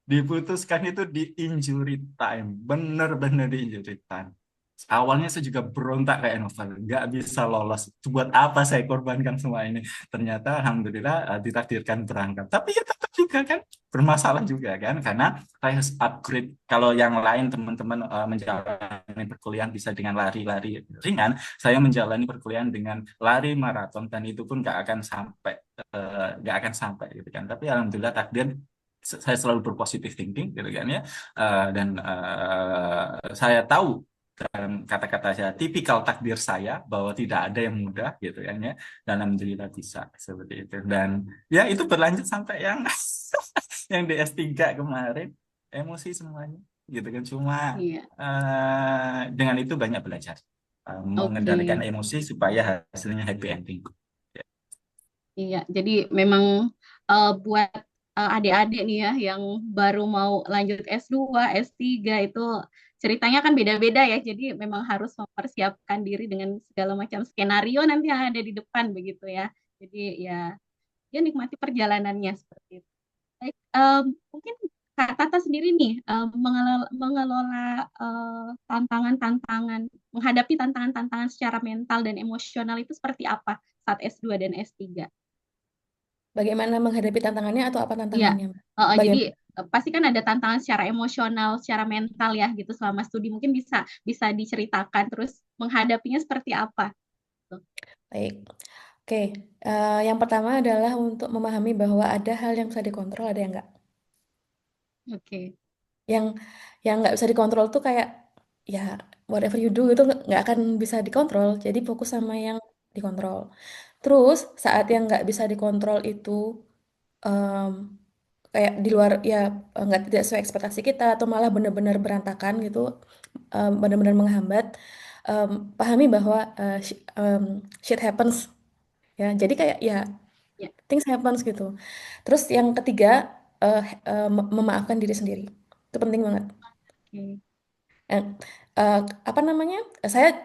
Diputuskan itu di injury time, bener-bener di injury time. Awalnya saya juga berontak kayak novel, nggak bisa lolos. Buat apa saya korbankan semua ini? Ternyata alhamdulillah ditakdirkan berangkat. Tapi ya tetap juga kan bermasalah juga kan, karena saya harus upgrade. Kalau yang lain teman-teman menjalani perkuliahan bisa dengan lari-lari ringan, saya menjalani perkuliahan dengan lari maraton, dan itu pun nggak akan sampai gitu kan. Tapi alhamdulillah takdir, saya selalu berpositif thinking gitu kan ya. Dan saya tahu, dan kata-kata saya tipikal takdir saya bahwa tidak ada yang mudah gitu kan ya, dan alhamdulillah bisa seperti itu. Dan ya itu berlanjut sampai yang yang di S3 kemarin, emosi semuanya gitu kan. Cuma Iya, dengan itu banyak belajar mengendalikan oke. emosi supaya hasilnya happy ending. Iya, jadi memang buat adik-adik nih ya yang baru mau lanjut S2, S3 itu ceritanya kan beda-beda ya. Jadi memang harus mempersiapkan diri dengan segala macam skenario nanti yang ada di depan begitu ya. Jadi ya nikmati perjalanannya seperti itu. Baik, mungkin Kak Tata sendiri nih mengelola tantangan-tantangan, menghadapi tantangan-tantangan secara mental dan emosional itu seperti apa saat S2 dan S3? Bagaimana menghadapi tantangannya atau apa Iya, tantangannya, Mbak? jadi Bagaimana? pasti kan ada tantangan secara emosional, secara mental ya gitu selama studi. Mungkin bisa bisa diceritakan terus menghadapinya seperti apa? Tuh. Baik. Oke, yang pertama adalah untuk memahami bahwa ada hal yang bisa dikontrol, ada yang enggak. Oke. Yang nggak bisa dikontrol tuh kayak ya whatever you do itu nggak akan bisa dikontrol. Jadi fokus sama yang dikontrol. Terus saat yang nggak bisa dikontrol itu em, kayak di luar ya nggak tidak sesuai ekspektasi kita atau malah benar-benar berantakan gitu, benar-benar menghambat. Pahami bahwa shit happens ya. Jadi kayak ya Ya, things happens gitu. Terus yang ketiga memaafkan diri sendiri. Itu penting banget. oke. Eh, eh, apa namanya? Saya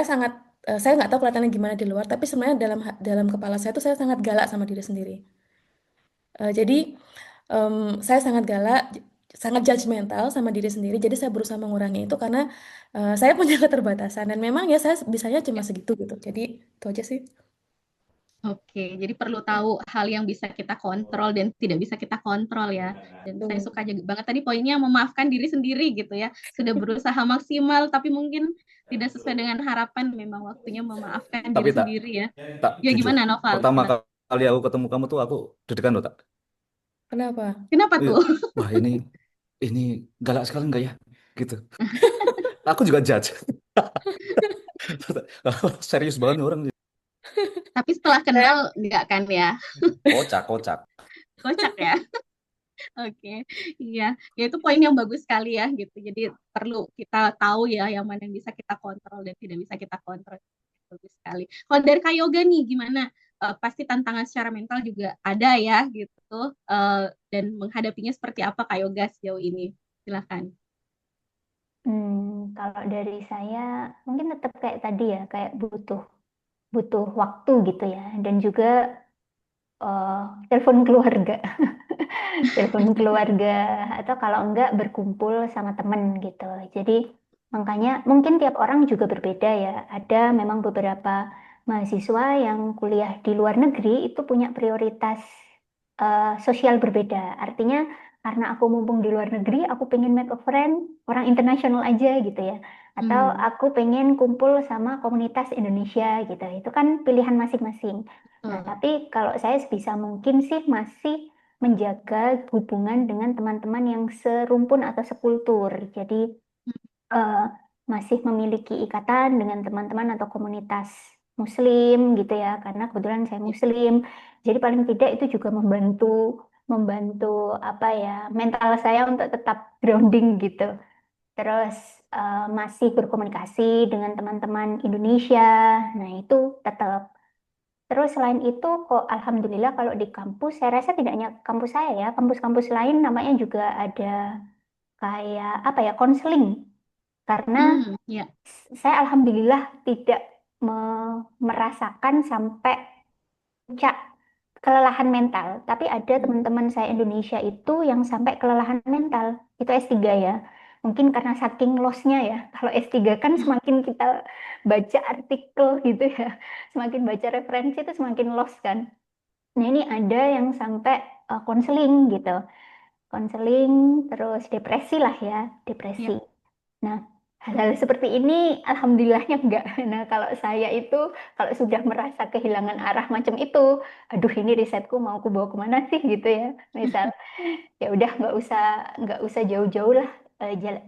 sangat saya nggak tahu kelihatannya gimana di luar, tapi sebenarnya dalam kepala saya tuh saya sangat galak sama diri sendiri. Jadi saya sangat galak, sangat judgmental sama diri sendiri. Jadi saya berusaha mengurangi itu karena saya punya keterbatasan dan memang ya saya bisanya cuma Ya. segitu gitu. Jadi itu aja sih. Oke, jadi perlu tahu hal yang bisa kita kontrol dan tidak bisa kita kontrol ya. Dan saya Tuh. suka juga banget tadi poinnya memaafkan diri sendiri gitu ya. Sudah berusaha maksimal tapi mungkin tidak sesuai dengan harapan, memang waktunya memaafkan Tapi diri tak sendiri ya. tak Ya jujur. gimana Noval? Pertama Silakan. kali aku ketemu kamu tuh aku deg-degan loh tak. Kenapa? Kenapa Iya. tuh? Wah ini galak sekali enggak ya? Gitu. Aku juga judge. Serius banget nih orang. Tapi setelah kenal enggak kan ya? Kocak. Kocak ya. Oke, iya, ya itu poin yang bagus sekali ya gitu. Jadi perlu kita tahu ya yang mana yang bisa kita kontrol dan tidak bisa kita kontrol. Bagus sekali. Kalau dari Kak Yoga nih gimana? Pasti tantangan secara mental juga ada ya gitu. Dan menghadapinya seperti apa Kak Yoga sejauh ini? Silakan. Kalau dari saya mungkin tetap kayak tadi ya, kayak butuh butuh waktu gitu ya, dan juga eh, telepon keluarga, telepon keluarga, atau kalau enggak berkumpul sama temen gitu. Jadi makanya mungkin tiap orang juga berbeda ya. Ada memang beberapa mahasiswa yang kuliah di luar negeri itu punya prioritas sosial berbeda. Artinya karena aku mumpung di luar negeri, aku pengen make a friend orang internasional aja gitu ya. Atau aku pengen kumpul sama komunitas Indonesia gitu. Itu kan pilihan masing-masing. Nah, tapi kalau saya sebisa mungkin sih masih menjaga hubungan dengan teman-teman yang serumpun atau sekultur. Jadi eh, masih memiliki ikatan dengan teman-teman atau komunitas Muslim gitu ya, karena kebetulan saya Muslim. Jadi paling tidak itu juga membantu membantu apa ya mental saya untuk tetap grounding gitu. Terus masih berkomunikasi dengan teman-teman Indonesia. Nah, itu tetap. Terus selain itu kok alhamdulillah kalau di kampus saya rasa tidak hanya kampus saya ya, kampus-kampus lain namanya juga ada kayak apa ya konseling. Karena Ya. saya alhamdulillah tidak merasakan sampai puncak kelelahan mental, tapi ada teman-teman saya Indonesia itu yang sampai kelelahan mental. Itu S3 ya. Mungkin karena saking loss-nya ya. Kalau S3 kan semakin kita baca artikel gitu ya, semakin baca referensi itu semakin loss kan. Nah, ini ada yang sampai konseling gitu. Konseling terus depresi lah ya, depresi. Nah, hal-hal seperti ini alhamdulillahnya enggak. Nah, kalau saya itu kalau sudah merasa kehilangan arah macam itu, aduh ini risetku mau aku bawa kemana sih gitu ya. Misal ya udah nggak usah jauh-jauh lah,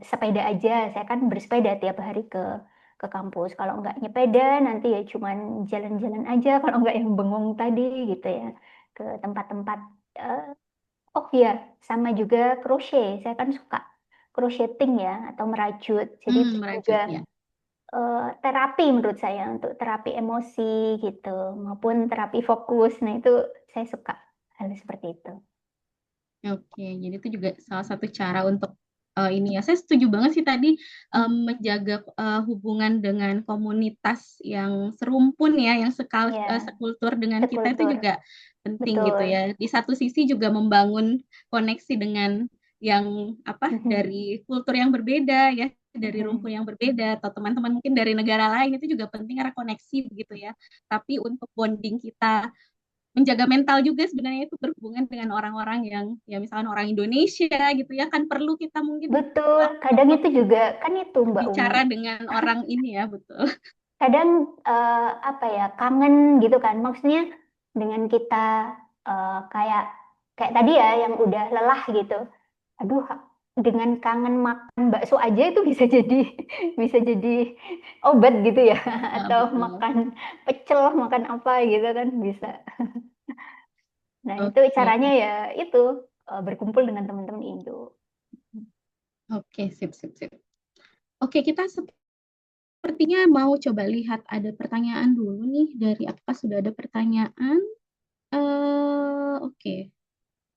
sepeda aja. Saya kan bersepeda tiap hari ke kampus. Kalau nggak nyepeda nanti ya cuman jalan-jalan aja. Kalau nggak yang bengong tadi gitu ya ke tempat-tempat. eh, Oh iya, sama juga crochet. Saya kan suka crocheting ya atau merajut. Jadi itu juga Merajut ya. terapi menurut saya untuk terapi emosi gitu maupun terapi fokus. Nah, itu saya suka hal seperti itu. Oke, jadi itu juga salah satu cara untuk ini ya. Saya setuju banget sih tadi menjaga hubungan dengan komunitas yang serumpun ya, yang Ya, sekultur dengan kita itu sekultur. juga penting gitu Betul. ya. Di satu sisi juga membangun koneksi dengan yang dari kultur yang berbeda ya, dari rumpun yang berbeda atau teman-teman mungkin dari negara lain itu juga penting karena koneksi begitu ya. Tapi untuk bonding kita menjaga mental juga sebenarnya itu berhubungan dengan orang-orang yang ya misalnya orang Indonesia gitu ya kan perlu kita mungkin Betul. waktu Kadang untuk itu juga kan itu Mbak Umi. bicara dengan orang ini ya betul. Kadang apa ya kangen gitu kan. Maksudnya dengan kita kayak kayak tadi ya yang udah lelah gitu. Aduh, dengan kangen makan bakso aja itu bisa jadi bisa jadi obat gitu ya. Atau Betul. makan pecel, makan apa gitu kan bisa. Nah, itu Oke. caranya ya itu berkumpul dengan teman-teman Indo. Oke, sip. Oke, kita sepertinya mau coba lihat ada pertanyaan dulu nih dari apa sudah ada pertanyaan. Oke.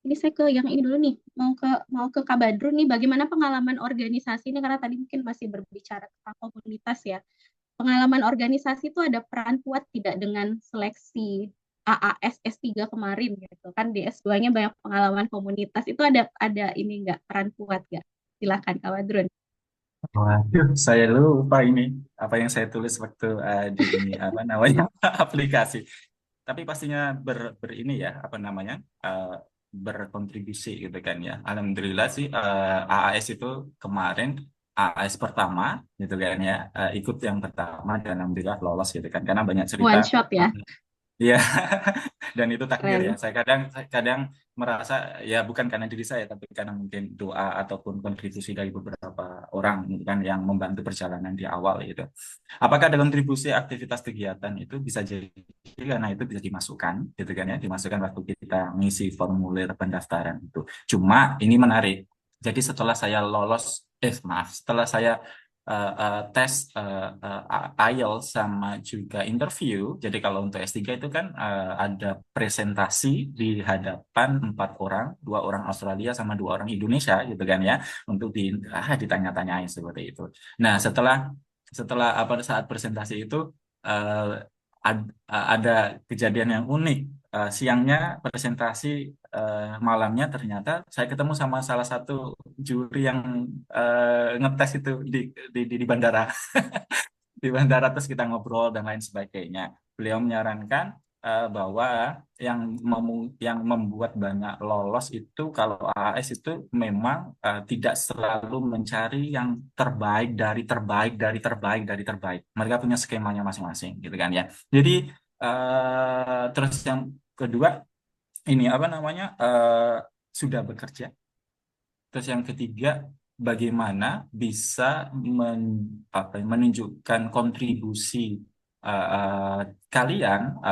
Ini saya ke yang ini dulu nih, mau ke Kak Badrun nih, bagaimana pengalaman organisasi ini karena tadi mungkin masih berbicara tentang komunitas ya. Pengalaman organisasi itu ada peran kuat tidak dengan seleksi AAS S3 kemarin gitu kan di S2-nya banyak pengalaman komunitas itu ada ini enggak peran kuat enggak? Silakan Kak Badrun. Waduh, saya lupa ini apa yang saya tulis waktu di ini apa namanya aplikasi. Tapi pastinya ini ya apa namanya berkontribusi gitu kan ya. Alhamdulillah sih AAS itu kemarin AAS pertama gitu kan ya ikut yang pertama dan alhamdulillah lolos gitu kan karena banyak cerita. One shot ya. Iya, dan itu takdir ya. Keren. Saya kadang merasa ya bukan karena diri saya, tapi karena mungkin doa ataupun kontribusi dari beberapa orang gitu kan yang membantu perjalanan di awal gitu. Apakah ada kontribusi aktivitas kegiatan itu bisa jadi karena itu bisa dimasukkan gitu kan ya, dimasukkan waktu kita ngisi formulir pendaftaran itu. Cuma ini menarik. Jadi setelah saya lolos, setelah saya tes IELTS sama juga interview. Jadi kalau untuk S3 itu kan ada presentasi di hadapan 4 orang, 2 orang Australia sama 2 orang Indonesia gitu kan ya, untuk ditanya-tanyain seperti itu. Nah setelah saat presentasi itu uh, ada kejadian yang unik. Siangnya presentasi, malamnya ternyata saya ketemu sama salah satu juri yang ngetes itu di bandara. Di bandara terus kita ngobrol dan lain sebagainya. Beliau menyarankan bahwa yang membuat banyak lolos itu kalau AAS itu memang tidak selalu mencari yang terbaik dari terbaik dari terbaik dari terbaik. Mereka punya skemanya masing-masing gitu kan ya. Jadi terus yang kedua ini apa namanya sudah bekerja. Terus yang ketiga bagaimana bisa menunjukkan kontribusi kalian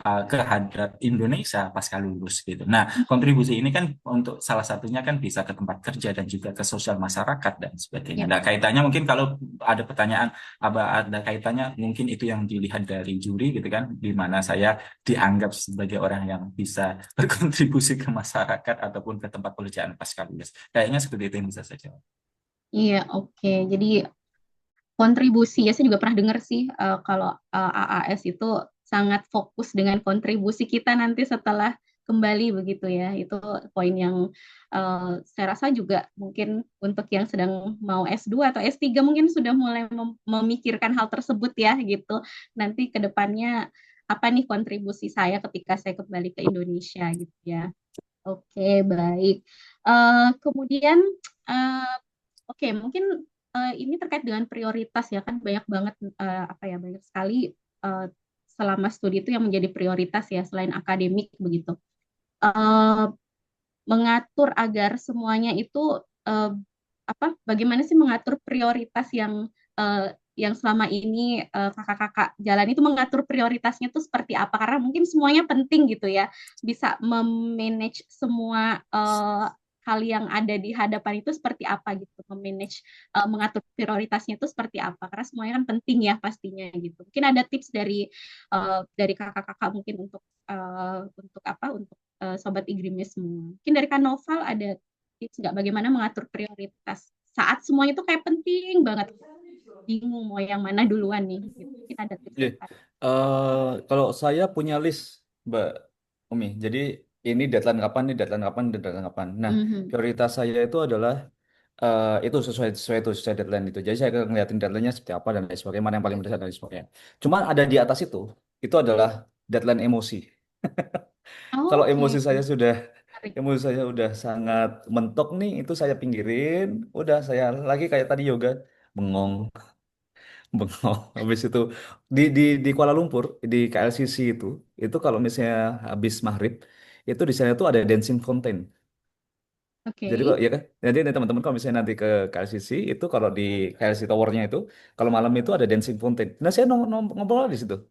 kehadrat Indonesia pasca lulus gitu. Nah, kontribusi ini kan untuk salah satunya kan bisa ke tempat kerja dan juga ke sosial masyarakat dan sebagainya. Ya. Nah, kaitannya mungkin kalau ada pertanyaan, ada kaitannya mungkin itu yang dilihat dari juri gitu kan, di mana saya dianggap sebagai orang yang bisa berkontribusi ke masyarakat ataupun ke tempat pekerjaan pasca lulus. Kayaknya seperti itu yang bisa saya jawab. Iya, oke. Jadi kontribusi ya, saya juga pernah dengar sih kalau AAS itu sangat fokus dengan kontribusi kita nanti setelah kembali begitu ya. Itu poin yang saya rasa juga mungkin untuk yang sedang mau S2 atau S3 mungkin sudah mulai memikirkan hal tersebut ya gitu. Nanti ke depannya apa nih kontribusi saya ketika saya kembali ke Indonesia gitu ya. Oke, baik. Kemudian oke, mungkin ini terkait dengan prioritas ya, kan banyak banget banyak sekali eh, selama studi itu yang menjadi prioritas ya selain akademik begitu. Eh, Mengatur agar semuanya itu bagaimana sih mengatur prioritas yang selama ini kakak-kakak jalan itu mengatur prioritasnya itu seperti apa? Karena mungkin semuanya penting gitu ya, bisa memanage semua hal yang ada di hadapan itu seperti apa gitu, memanage mengatur prioritasnya itu seperti apa? Karena semuanya kan penting ya pastinya gitu. Mungkin ada tips dari kakak-kakak mungkin untuk sobat Igrimnya semua. Mungkin dari Kak Noval ada tips nggak bagaimana mengatur prioritas saat semuanya itu kayak penting banget, bingung mau yang mana duluan nih gitu. Mungkin ada tips Iya. dari Kak. Kalau saya punya list, Mbak Umi. Jadi ini deadline kapan, nih deadline kapan, deadline kapan. Nah, Mhm. prioritas saya itu adalah itu sesuai deadline itu. Jadi saya ngeliatin deadline-nya seperti apa dan lain sebagainya, mana yang paling mendesak dan lain sebagainya. Cuma ada di atas itu adalah deadline emosi. Kalau Oke, menarik. emosi saya udah sangat mentok nih, itu saya pinggirin. Udah saya lagi kayak tadi yoga, bengong, bengong. Habis itu di Kuala Lumpur di KLCC itu kalau misalnya habis maghrib itu di sana tuh ada dancing fountain. Jadi kok Oke. ya kan? Jadi nih teman-teman kalau misalnya nanti ke KLCC itu kalau di KLCC Towernya itu kalau malam itu ada dancing fountain. Nah saya ngobrol di situ,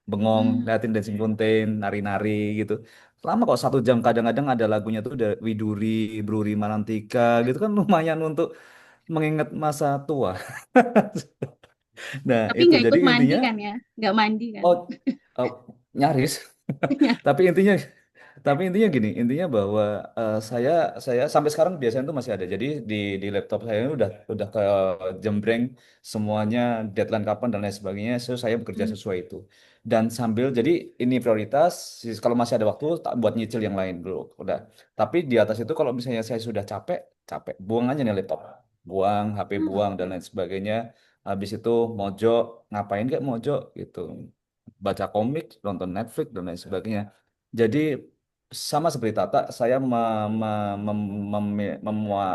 bengong, Hmm. liatin dancing fountain, nari-nari gitu. Lama kok 1 jam kadang-kadang ada lagunya tuh ada Widuri, Bruri Manantika gitu kan lumayan untuk mengingat masa tua. Nah Tapi itu nggak jadi ikut mandi intinya kan ya, nggak mandi kan. oh, oh, nyaris. Tapi intinya gini, intinya bahwa saya sampai sekarang biasanya itu masih ada. Jadi di laptop saya ini udah ke jembreng semuanya deadline kapan dan lain sebagainya. So saya bekerja Hmm. sesuai itu. Dan sambil jadi ini prioritas. Kalau masih ada waktu tak buat nyicil yang lain dulu. Udah. Tapi di atas itu kalau misalnya saya sudah capek, capek buang aja nih laptop, buang HP, Hmm. buang dan lain sebagainya. Habis itu mojok ngapain kayak mojok gitu, baca komik, nonton Netflix dan lain sebagainya. Jadi sama seperti Tata, saya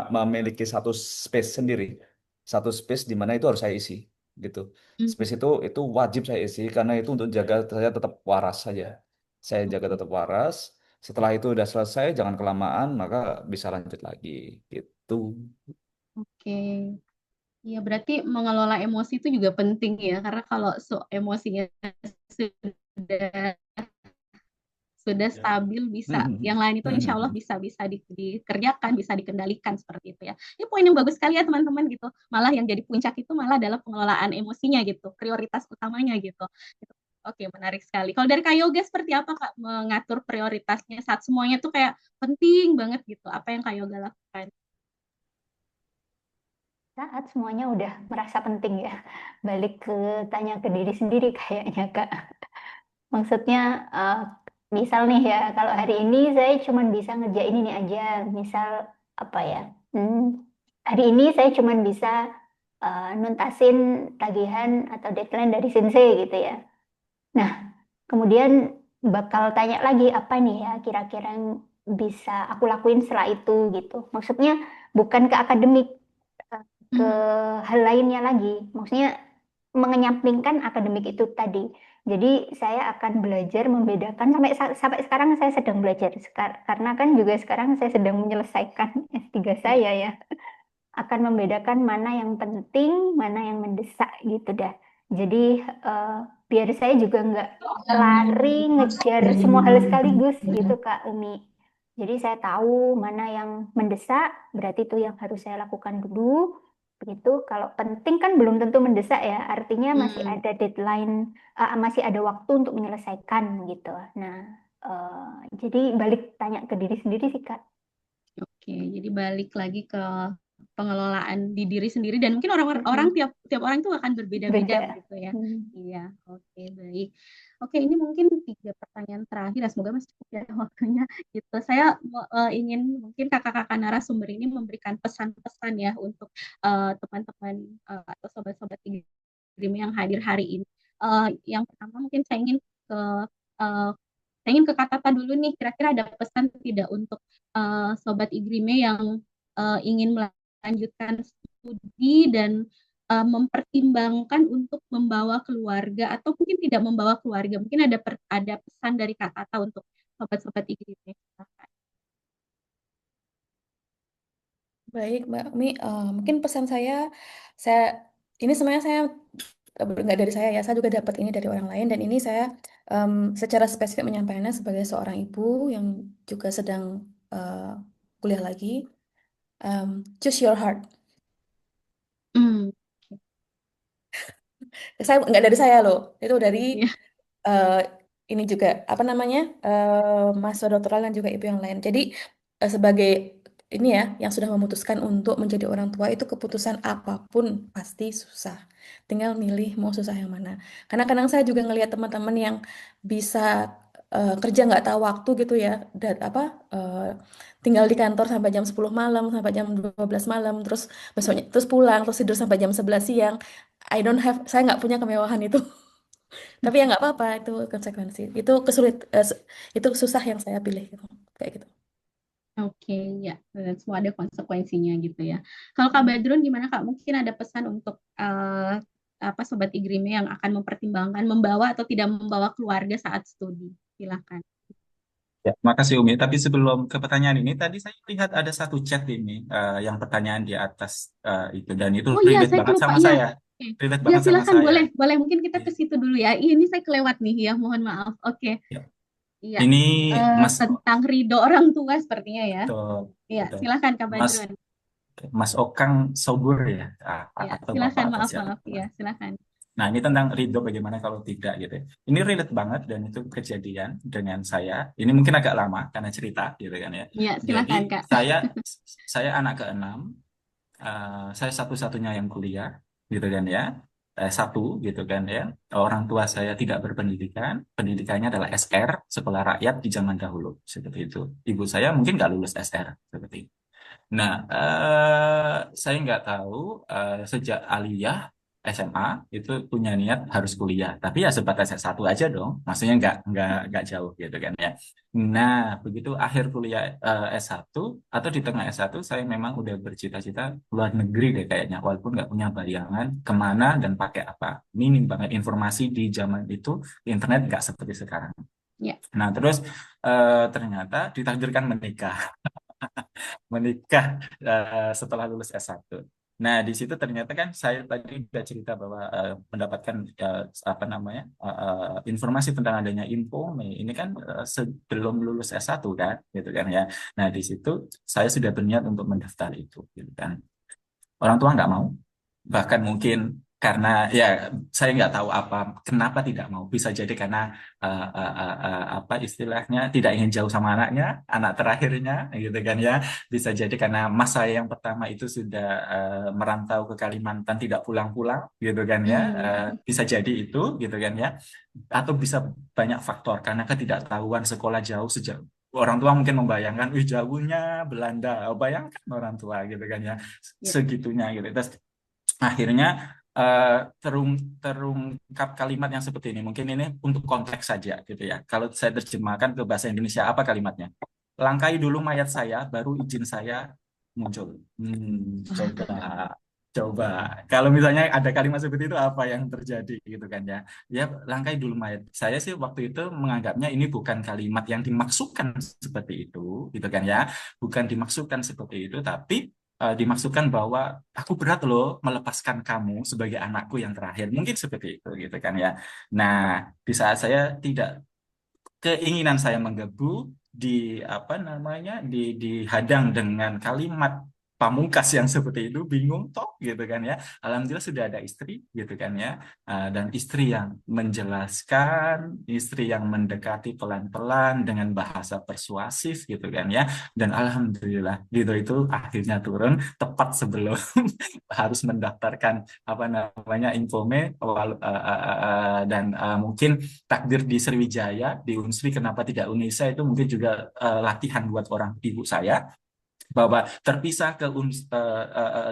memiliki satu space sendiri, satu space di mana itu harus saya isi, gitu. Hmm. Space itu wajib saya isi karena itu untuk jaga saya tetap waras saja. Saya jaga tetap waras. Setelah itu udah selesai, jangan kelamaan, maka bisa lanjut lagi, gitu. Oke. Iya, berarti mengelola emosi itu juga penting ya, karena kalau emosinya sudah stabil bisa yang lain itu insya Allah bisa bisa dikerjakan, bisa dikendalikan seperti itu ya. Ini poin yang bagus sekali ya teman-teman gitu, malah yang jadi puncak itu malah adalah pengelolaan emosinya gitu, prioritas utamanya gitu. Oke, menarik sekali. Kalau dari Kak Yoga seperti apa Kak mengatur prioritasnya saat semuanya tuh kayak penting banget gitu, apa yang Kak Yoga lakukan? Saat semuanya udah merasa penting ya, balik ke tanya ke diri sendiri kayaknya Kak. Maksudnya misal nih ya, kalau hari ini saya cuma bisa ngerjain ini aja, misal apa ya? Hmm, hari ini saya cuma bisa nuntasin tagihan atau deadline dari Sensei gitu ya. Nah, kemudian bakal tanya lagi apa nih ya kira-kira yang bisa aku lakuin setelah itu gitu. Maksudnya bukan ke akademik, ke Mhm. hal lainnya lagi. Maksudnya mengenyampingkan akademik itu tadi. Jadi saya akan belajar membedakan sampai sampai sekarang saya sedang belajar karena kan juga sekarang saya sedang menyelesaikan S3 saya ya. akan membedakan mana yang penting, mana yang mendesak gitu dah. Jadi biar saya juga nggak lari ngejar semua hal sekaligus gitu Kak Umi. Jadi saya tahu mana yang mendesak, berarti itu yang harus saya lakukan dulu. Begitu, kalau penting kan belum tentu mendesak ya, artinya masih ada deadline, masih ada waktu untuk menyelesaikan gitu. Nah, jadi balik tanya ke diri sendiri sih Kak. Oke, jadi balik lagi ke pengelolaan di diri sendiri dan mungkin orang tiap orang itu akan berbeda-beda Beda. begitu ya. Iya, oke baik. Oke, ini mungkin 3 pertanyaan terakhir ya, semoga masih cukup ya waktunya gitu. Saya ingin mungkin kakak-kakak narasumber ini memberikan pesan-pesan ya untuk teman-teman atau sobat-sobat Dream yang hadir hari ini. Yang pertama mungkin uh, saya ingin ke Kak Tata dulu nih, kira-kira ada pesan tidak untuk Sobat Igrime yang ingin melanjutkan studi dan mempertimbangkan untuk membawa keluarga atau mungkin tidak membawa keluarga. Mungkin ada pesan dari Kak Tata untuk sobat-sobat Igrime. Baik, Mbak Umi, mungkin pesan saya ini sebenarnya saya nggak dari saya ya, saya juga dapat ini dari orang lain dan ini saya secara spesifik menyampaikannya sebagai seorang ibu yang juga sedang kuliah lagi. Choose your heart. Saya nggak dari saya loh, itu dari ini juga apa namanya mahasiswa doktoral dan juga ibu yang lain. Jadi sebagai ini ya yang sudah memutuskan untuk menjadi orang tua itu keputusan apapun pasti susah. Tinggal milih mau susah yang mana. Karena kadang saya juga ngelihat teman-teman yang bisa kerja nggak tahu waktu gitu ya dan tinggal di kantor sampai jam 10 malam sampai jam 12 malam terus besoknya terus pulang terus tidur sampai jam 11 siang. Saya nggak punya kemewahan itu. Tapi ya nggak apa-apa, itu konsekuensi. Itu susah yang saya pilih gitu. Kayak gitu. Oke, ya, semua ada konsekuensinya gitu ya. Kalau Kak Badrun gimana Kak? Mungkin ada pesan untuk Sobat Igrime yang akan mempertimbangkan membawa atau tidak membawa keluarga saat studi. Silakan. Ya, makasih Umi. Tapi sebelum ke pertanyaan ini, tadi saya lihat ada satu chat ini yang pertanyaan di atas itu dan itu iya, relate saya banget lupa sama ya. saya. Relate Ya banget sama silakan saya. boleh mungkin kita ke situ dulu ya. Ini saya kelewat nih ya, mohon maaf. Oke. Ya. Iya. Ini Mas tentang ridho orang tua sepertinya ya. Betul, Iya, betul. silakan Kak Badrun. Mas Okang Sobur ya, Ya, atau silakan Bapak atau maaf siapa. ya, silakan. Nah, ini tentang ridho bagaimana kalau tidak gitu. Ini relate banget dan itu kejadian dengan saya. Ini mungkin agak lama karena cerita gitu kan ya. Ya, silakan Jadi Kak. saya anak ke-6, saya satu-satunya yang kuliah gitu kan ya. Satu gitu kan ya. Orang tua saya tidak berpendidikan, pendidikannya adalah SR, sekolah rakyat di zaman dahulu seperti itu. Ibu saya mungkin nggak lulus SR seperti itu. Nah, saya nggak tahu sejak aliyah SMA itu punya niat harus kuliah, tapi ya sebatas S1 aja dong, maksudnya nggak jauh gitu kan ya. Nah, begitu akhir kuliah S1 atau di tengah S1 saya memang udah bercita-cita luar negeri deh kayaknya, walaupun nggak punya bayangan kemana dan pakai apa. Minim banget informasi di zaman itu, internet nggak seperti sekarang. Ya. Nah, terus ternyata ditakdirkan menikah setelah lulus S1. Nah, di situ ternyata kan saya tadi udah cerita bahwa mendapatkan informasi tentang adanya Infome. Ini kan sebelum lulus S1 kan, gitu kan ya. Nah, di situ saya sudah berniat untuk mendaftar itu, gitu kan. Orang tua nggak mau, bahkan mungkin karena ya saya nggak tahu kenapa tidak mau, bisa jadi karena apa istilahnya tidak ingin jauh sama anaknya, anak terakhirnya gitu kan ya, bisa jadi karena mas saya yang pertama itu sudah merantau ke Kalimantan tidak pulang-pulang gitu kan ya, bisa jadi itu gitu kan ya, atau bisa banyak faktor karena ketidaktahuan sekolah jauh sejak orang tua mungkin membayangkan jauhnya Belanda, bayangkan orang tua gitu kan ya, segitunya gitu. Terus akhirnya terungkap kalimat yang seperti ini. Mungkin ini untuk konteks saja gitu ya. Kalau saya terjemahkan ke bahasa Indonesia, apa kalimatnya? Langkai dulu mayat saya, baru izin saya muncul. Coba. Kalau misalnya ada kalimat seperti itu, apa yang terjadi gitu kan ya? Ya, langkai dulu mayat. Saya sih waktu itu menganggapnya ini bukan kalimat yang dimaksudkan seperti itu, gitu kan ya? Bukan dimaksudkan seperti itu, tapi dimaksudkan bahwa aku berat loh melepaskan kamu sebagai anakku yang terakhir. Mungkin seperti itu gitu kan ya. Nah, di saat saya tidak keinginan saya menggebu apa namanya dihadang dengan kalimat pamungkas yang seperti itu, bingung toh gitu kan ya. Alhamdulillah sudah ada istri gitu kan ya. Dan istri yang menjelaskan, istri yang mendekati pelan-pelan dengan bahasa persuasif gitu kan ya. Dan alhamdulillah gitu itu akhirnya turun tepat sebelum harus mendaftarkan apa namanya Infome, dan mungkin takdir di Sriwijaya, di Unsri, kenapa tidak Unesa, itu mungkin juga latihan buat orang ibu saya bahwa terpisah ke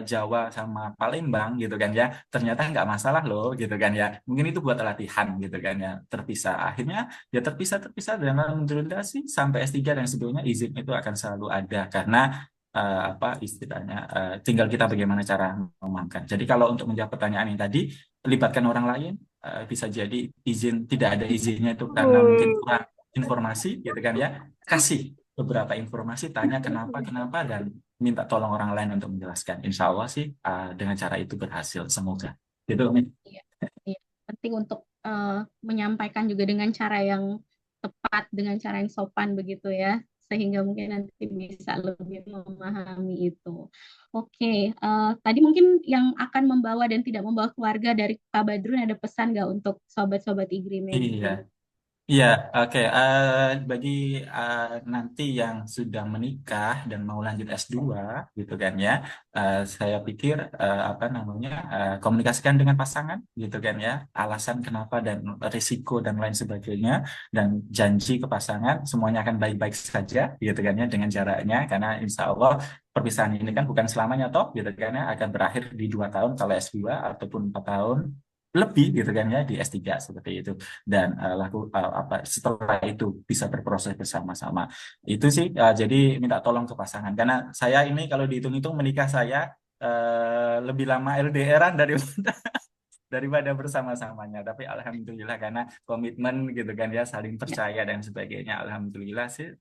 Jawa sama Palembang gitu kan ya, ternyata nggak masalah loh gitu kan ya, mungkin itu buat latihan gitu kan ya, terpisah akhirnya ya terpisah dan alhamdulillah sih sampai S3 dan sebelumnya izin itu akan selalu ada karena apa istilahnya, tinggal kita bagaimana cara memahamkan. Jadi kalau untuk menjawab pertanyaan yang tadi, libatkan orang lain, bisa jadi izin tidak ada izinnya itu karena mungkin kurang informasi gitu kan ya, kasih beberapa informasi, tanya kenapa kenapa dan minta tolong orang lain untuk menjelaskan. Insya Allah sih dengan cara itu berhasil, semoga gitu Umi. Iya, iya. Penting untuk menyampaikan juga dengan cara yang tepat, dengan cara yang sopan begitu ya, sehingga mungkin nanti bisa lebih memahami itu. Oke, tadi mungkin yang akan membawa dan tidak membawa keluarga dari Pak Badrun ada pesan nggak untuk sobat-sobat Igrime gitu? Iya. Iya, oke. Bagi nanti yang sudah menikah dan mau lanjut S2, gitu kan ya, saya pikir apa namanya, komunikasikan dengan pasangan, gitu kan ya, alasan kenapa dan risiko dan lain sebagainya, dan janji ke pasangan semuanya akan baik-baik saja, gitu kan ya, dengan jaraknya, karena Insya Allah perpisahan ini kan bukan selamanya toh, gitu kan ya, akan berakhir di 2 tahun kalau S2 ataupun 4 tahun lebih gitu kan ya di S3 seperti itu, dan apa setelah itu bisa berproses bersama-sama itu sih, jadi minta tolong ke pasangan karena saya ini kalau dihitung-hitung menikah saya lebih lama LDRan daripada daripada bersama-samanya, tapi alhamdulillah karena komitmen gitu kan ya, saling Ya. percaya dan sebagainya, alhamdulillah sih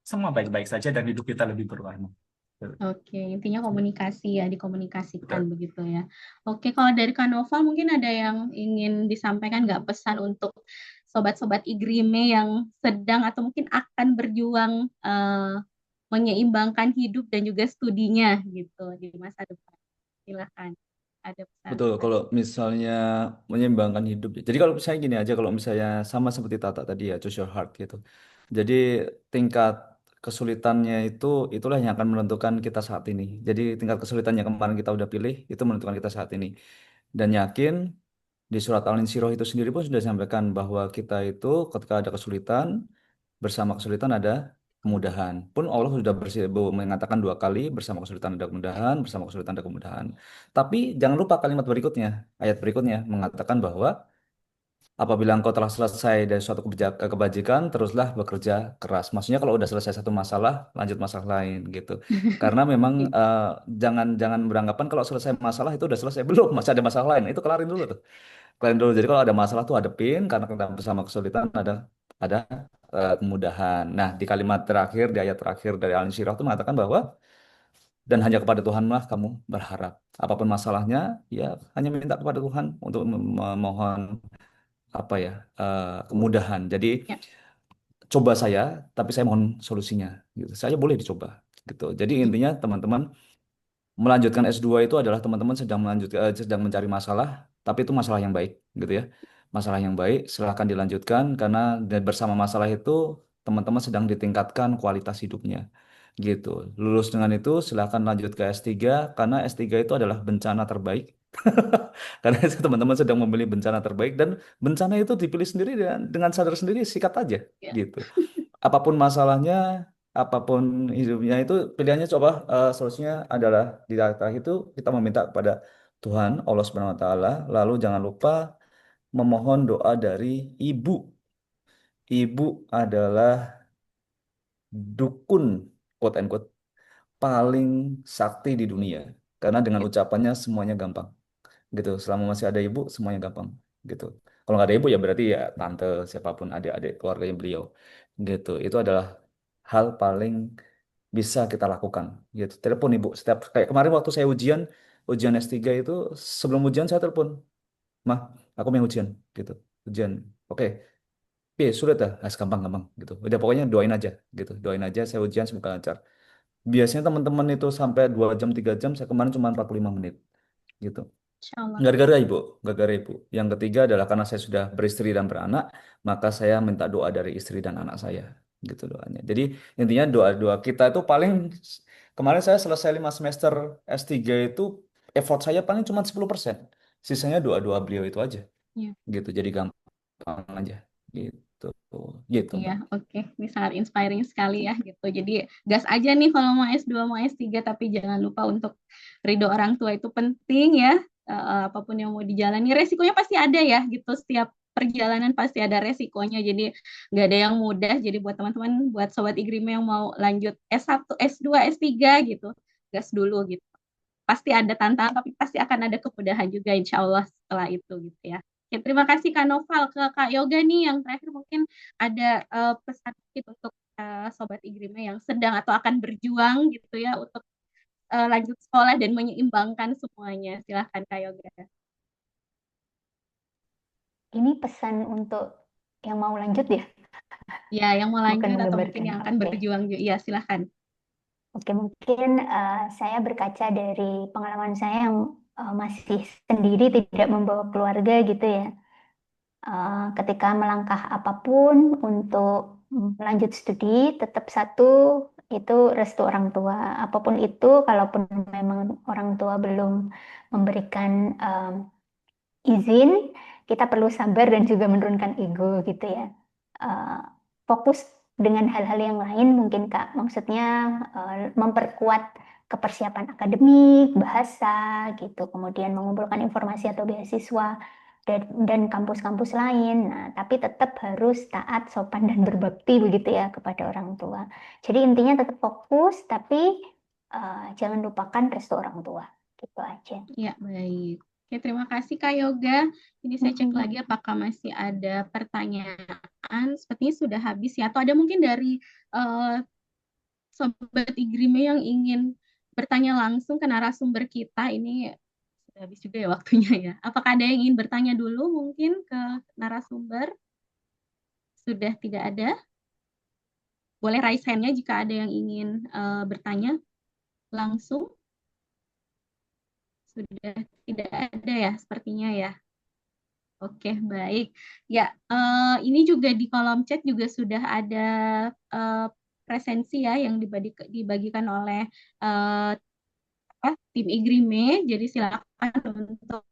semua baik-baik saja dan hidup kita lebih berwarna. Oke, intinya komunikasi ya, dikomunikasikan Betul. begitu ya. Oke, kalau dari Kanova mungkin ada yang ingin disampaikan nggak, pesan untuk sobat-sobat Igrime yang sedang atau mungkin akan berjuang menyeimbangkan hidup dan juga studinya gitu di masa depan. Silakan, ada Betul, pesan-pesan. kalau misalnya menyeimbangkan hidup. Jadi kalau misalnya gini aja, kalau misalnya sama seperti Tata tadi ya, choose your heart gitu. Jadi tingkat kesulitannya itulah yang akan menentukan kita saat ini. Jadi tingkat kesulitan yang kemarin kita udah pilih, itu menentukan kita saat ini. Dan yakin di surat Al-Insyirah itu sendiri pun sudah disampaikan bahwa kita itu ketika ada kesulitan, bersama kesulitan ada kemudahan. Pun Allah sudah mengatakan 2 kali, bersama kesulitan ada kemudahan, bersama kesulitan ada kemudahan. Tapi jangan lupa kalimat berikutnya, ayat berikutnya mengatakan bahwa apabila engkau telah selesai dari suatu kebajikan, teruslah bekerja keras. Maksudnya kalau udah selesai satu masalah, lanjut masalah lain gitu. Karena memang jangan jangan beranggapan kalau selesai masalah itu udah selesai, belum, masih ada masalah lain. Itu kelarin dulu tuh. Kalian dulu. Jadi kalau ada masalah tuh hadepin, karena kita bersama kesulitan ada kemudahan. Nah, di kalimat terakhir, di ayat terakhir dari Al-Insyirah itu mengatakan bahwa dan hanya kepada Tuhanlah kamu berharap. Apapun masalahnya, ya hanya minta kepada Tuhan untuk memohon apa ya, kemudahan. Jadi Ya. coba saya, tapi saya mohon solusinya. Gitu. Saya boleh dicoba. Gitu. Jadi intinya teman-teman, melanjutkan S2 itu adalah teman-teman sedang mencari masalah, tapi itu masalah yang baik, gitu ya. Masalah yang baik, silahkan dilanjutkan karena bersama masalah itu teman-teman sedang ditingkatkan kualitas hidupnya. Gitu. Lulus dengan itu silahkan lanjut ke S3 karena S3 itu adalah bencana terbaik. Karena itu teman-teman sedang memilih bencana terbaik dan bencana itu dipilih sendiri dengan sadar sendiri, sikat aja Ya. gitu. Apapun masalahnya, apapun hidupnya itu pilihannya, coba solusinya adalah di akhir itu kita meminta kepada Tuhan Allah Subhanahu wa taala, lalu jangan lupa memohon doa dari ibu. Ibu adalah dukun, quote and quote, paling sakti di dunia karena dengan Ya. ucapannya semuanya gampang gitu. Selama masih ada ibu semuanya gampang gitu. Kalau nggak ada ibu ya berarti ya tante, siapapun, adik-adik keluarganya beliau gitu. Itu adalah hal paling bisa kita lakukan gitu. Telepon Ibu setiap kayak kemarin waktu saya ujian S3 itu sebelum ujian saya telepon, "Mah, aku mau ujian," gitu. Ujian. Oke. Sulit dah, gampang-gampang gitu. Udah pokoknya doain aja gitu. Doain aja saya ujian semoga lancar. Biasanya teman-teman itu sampai 2 jam 3 jam, saya kemarin cuma 45 menit gitu. Insya Allah. Gara-gara Ibu, gara-gara Ibu. Yang ketiga adalah karena saya sudah beristri dan beranak, maka saya minta doa dari istri dan anak saya. Gitu doanya. Jadi intinya doa-doa kita itu paling kemarin saya selesai 5 semester S3 itu effort saya paling cuma 10%. Sisanya doa-doa beliau itu aja. Iya. Gitu. Jadi gampang aja. Gitu. Gitu, Iya, Mbak. oke. Ini sangat inspiring sekali ya gitu. Jadi gas aja nih kalau mau S2, mau S3, tapi jangan lupa untuk ridho orang tua itu penting ya. Apapun yang mau dijalani, resikonya pasti ada ya gitu. Setiap perjalanan pasti ada resikonya. Jadi nggak ada yang mudah. Jadi buat teman-teman, buat Sobat Igrime yang mau lanjut S1, S2, S3 gitu, gas dulu gitu. Pasti ada tantangan, tapi pasti akan ada kemudahan juga insya Allah setelah itu gitu ya. Oke, terima kasih Kak Noval. Ke Kak Yoga nih yang terakhir mungkin ada pesan sedikit untuk Sobat Igrime yang sedang atau akan berjuang gitu ya untuk lanjut sekolah dan menyeimbangkan semuanya. Silahkan Kak Yoga. Ini pesan untuk yang mau lanjut ya, Ya, yang mau bukan lanjut atau mungkin mengabarkan. yang akan Oke. berjuang juga. Iya, silahkan. Oke, mungkin saya berkaca dari pengalaman saya yang masih sendiri, tidak membawa keluarga gitu ya. Ketika melangkah apapun untuk lanjut studi, tetap satu itu restu orang tua. Apapun itu, kalaupun memang orang tua belum memberikan izin, kita perlu sabar dan juga menurunkan ego gitu ya. Fokus dengan hal-hal yang lain mungkin Kak, maksudnya memperkuat kepersiapan akademik, bahasa gitu, kemudian mengumpulkan informasi atau beasiswa dan kampus-kampus lain. Nah, tapi tetap harus taat, sopan dan berbakti begitu ya kepada orang tua. Jadi intinya tetap fokus, tapi jangan lupakan restu orang tua. Gitu aja. Iya, baik. Oke, terima kasih Kak Yoga. Ini saya cek lagi apakah masih ada pertanyaan. Sepertinya sudah habis ya. Atau ada mungkin dari Sobat Igrime yang ingin bertanya langsung ke narasumber kita. Ini sudah habis juga ya waktunya ya. Apakah ada yang ingin bertanya dulu mungkin ke narasumber? Sudah tidak ada? Boleh raise hand-nya jika ada yang ingin bertanya langsung. Sudah tidak ada ya sepertinya ya. Oke, baik. Ya, ini juga di kolom chat juga sudah ada presensi ya yang dibagikan oleh tim Igrime. Jadi silakan untuk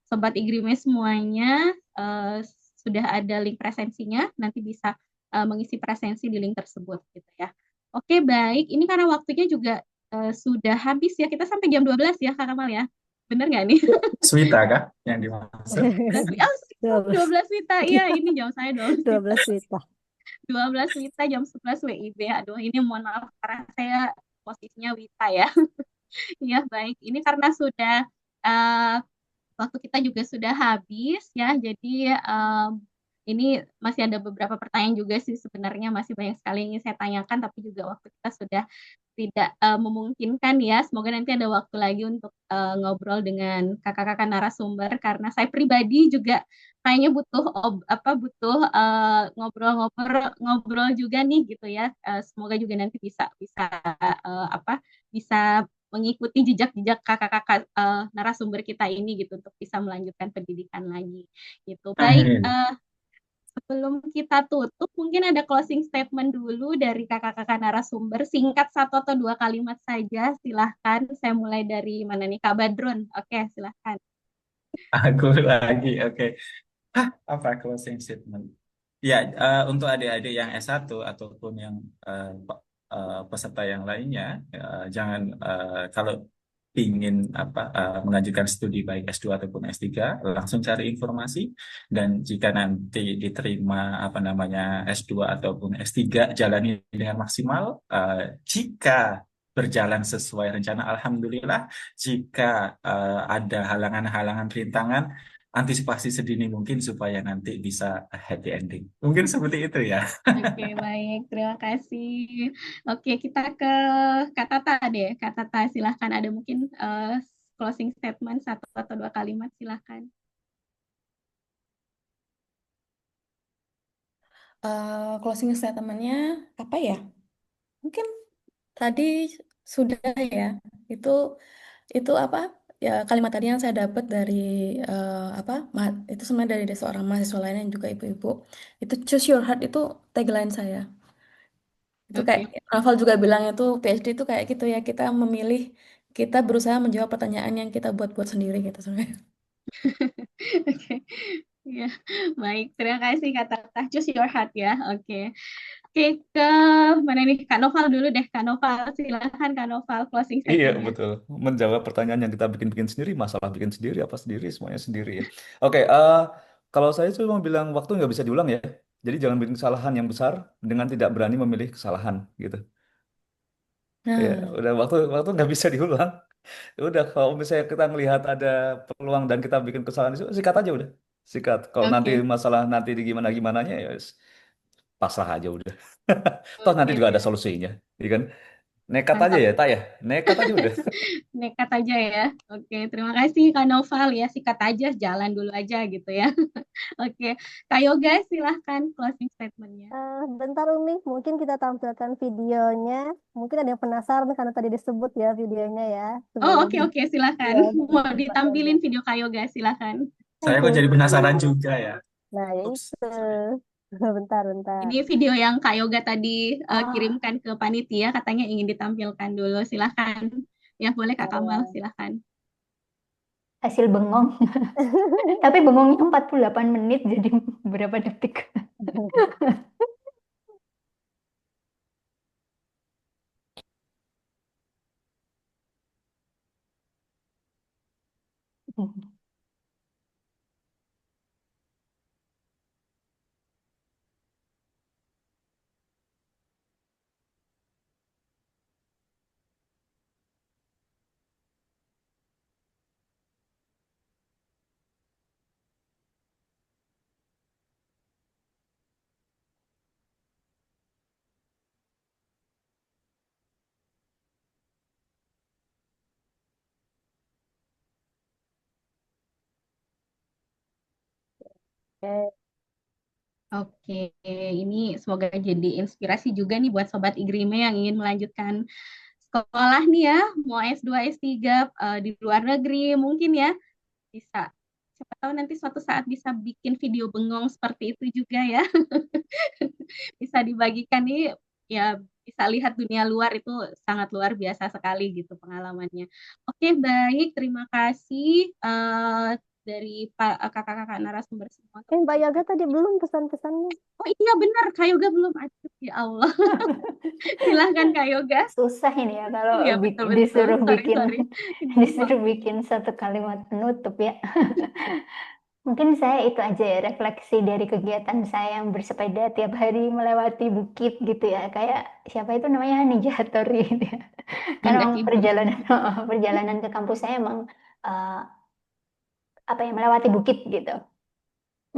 Sobat Igrime semuanya sudah ada link presensinya. Nanti bisa mengisi presensi di link tersebut gitu ya. Oke, baik. Ini karena waktunya juga sudah habis ya. Kita sampai jam 12 ya, Kak Kamal ya. Bener nggak nih? Swita kah yang dimaksud? 12 Wita. Iya, ini jam saya 12 Wita. 12 Wita jam 11 WIB. Aduh, ini mohon maaf karena saya posisinya Wita ya. Iya, baik. Ini karena sudah waktu kita juga sudah habis ya. Jadi ini masih ada beberapa pertanyaan juga sih sebenarnya masih banyak sekali yang ingin saya tanyakan tapi juga waktu kita sudah tidak memungkinkan ya. Semoga nanti ada waktu lagi untuk ngobrol dengan kakak-kakak narasumber karena saya pribadi juga kayaknya butuh butuh ngobrol juga nih gitu ya. Semoga juga nanti bisa bisa mengikuti jejak-jejak kakak-kakak narasumber kita ini gitu untuk bisa melanjutkan pendidikan lagi gitu. Baik, sebelum kita tutup, mungkin ada closing statement dulu dari kakak-kakak narasumber. Singkat 1 atau 2 kalimat saja, silahkan. Saya mulai dari mana nih, Kak Badrun? Oke, silahkan. Aku lagi, oke. Apa closing statement? Ya, untuk adik-adik yang S1 ataupun yang peserta yang lainnya, jangan kalau ingin mengajukan studi baik S2 ataupun S3, langsung cari informasi dan jika nanti diterima S2 ataupun S3 jalani dengan maksimal. Jika berjalan sesuai rencana, alhamdulillah. Jika ada halangan-halangan, rintangan, antisipasi sedini mungkin supaya nanti bisa happy ending. Mungkin seperti itu ya. Oke, baik. Terima kasih. Oke, kita ke Kak Tata deh. Kak Tata, silahkan ada mungkin closing statement satu atau dua kalimat, silahkan. Closing statement-nya apa ya? Mungkin tadi sudah ya. Itu itu apa? Ya kalimat tadi yang saya dapat dari apa? Itu sebenarnya dari seorang mahasiswa lain yang juga ibu-ibu. Itu choose your heart itu tagline saya. Itu kayak Oke, Novel juga bilang itu PhD itu kayak gitu ya. Kita memilih, kita berusaha menjawab pertanyaan yang kita buat-buat sendiri gitu sebenarnya. oke. Ya, baik. Terima kasih Kak Tata. Choose your heart ya. Oke. Oke, ke mana nih? Kak Noval dulu deh. Kak Noval, silahkan Kak Noval closing Iya, statement-nya. betul. Menjawab pertanyaan yang kita bikin-bikin sendiri, masalah bikin sendiri, apa sendiri, semuanya sendiri ya. Oke, kalau saya cuma bilang waktu nggak bisa diulang ya. Jadi jangan bikin kesalahan yang besar dengan tidak berani memilih kesalahan gitu. Ya, Nah, udah waktu nggak bisa diulang. Ya udah, kalau misalnya kita ngelihat ada peluang dan kita bikin kesalahan itu, sikat aja udah. Sikat. Kalau nanti Oke, masalah nanti di gimana-gimananya ya wes, pasrah aja udah. Toh nanti oke. juga ada solusinya, ya kan? Nekat aja Mantap. ya, tak ya? Nekat aja udah. Nekat aja ya. Oke, terima kasih Kak Noval ya. Sikat aja, jalan dulu aja gitu ya. Oke, Kak Yoga silahkan closing statement-nya. Bentar Umi, mungkin kita tampilkan videonya. Mungkin ada yang penasaran karena tadi disebut ya videonya ya. Oh, Sebelum oke, oke, silahkan. ya, Mau Pak Yoga. ditampilin video Kak Yoga, silahkan. Saya kok jadi penasaran juga ya. Nah, ya Ups, itu. sorry. Bentar, bentar. Ini video yang Kak Yoga tadi Oh, kirimkan ke panitia, katanya ingin ditampilkan dulu. Silahkan. Ya, boleh Kak Kamal, ya. silahkan. Hasil bengong. Tapi bengongnya 48 menit, jadi berapa detik? Oke. Oke, ini semoga jadi inspirasi juga nih buat Sobat Igrime yang ingin melanjutkan sekolah nih ya, mau S2, S3 di luar negeri mungkin ya, bisa. Siapa tahu nanti suatu saat bisa bikin video bengong seperti itu juga ya. Bisa dibagikan nih, ya bisa lihat dunia luar itu sangat luar biasa sekali gitu pengalamannya. Oke, baik, terima kasih dari kakak-kakak narasumber semua untuk Mbak Yoga tadi partisipasinya. belum pesan-pesannya. Oh iya benar, Kak Yoga belum ada. Ya Allah. Silahkan Kak Yoga. Susah ini ya kalau Iya betul-betul. disuruh Sorry, bikin sorry. disuruh bikin satu kalimat penutup ya. Mungkin saya itu aja ya refleksi dari kegiatan saya yang bersepeda tiap hari melewati bukit gitu ya. Kayak siapa itu namanya Ninja Hattori gitu ya. Karena emang Mendaki bukit. perjalanan perjalanan ke kampus saya emang eh, apa ya melewati bukit gitu.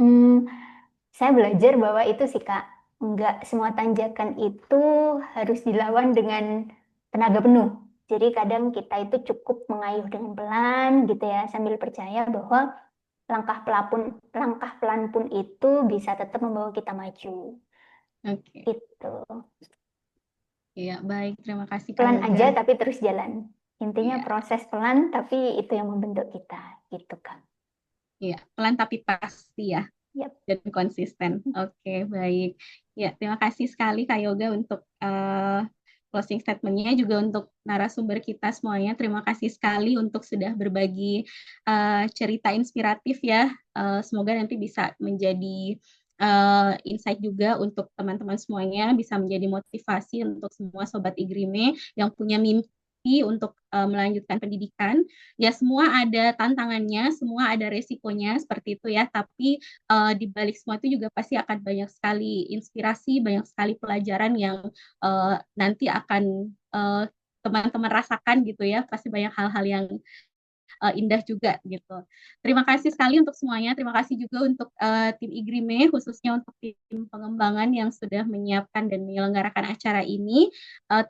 Hmm, saya belajar bahwa itu sih Kak, nggak semua tanjakan itu harus dilawan dengan tenaga penuh. Jadi kadang kita itu cukup mengayuh dengan pelan gitu ya, sambil percaya bahwa langkah pelan pun itu bisa tetap membawa kita maju. Oke. Gitu. Iya, baik. Terima kasih Kak Pelan Yoga. aja tapi terus jalan. Intinya Iya, proses pelan tapi itu yang membentuk kita. Gitu Kak. iya. Pelan tapi pasti ya. Yap. Dan konsisten. Oke, baik. Ya, terima kasih sekali Kak Yoga untuk closing statement-nya, juga untuk narasumber kita semuanya. Terima kasih sekali untuk sudah berbagi cerita inspiratif ya. Semoga nanti bisa menjadi insight juga untuk teman-teman semuanya, bisa menjadi motivasi untuk semua Sobat Igrime yang punya mimpi untuk melanjutkan pendidikan. Ya, semua ada tantangannya, semua ada resikonya seperti itu ya. Tapi di balik semua itu juga pasti akan banyak sekali inspirasi, banyak sekali pelajaran yang nanti akan teman-teman rasakan gitu ya. Pasti banyak hal-hal yang indah juga gitu. Terima kasih sekali untuk semuanya. Terima kasih juga untuk tim Igrime, khususnya untuk tim pengembangan yang sudah menyiapkan dan menyelenggarakan acara ini.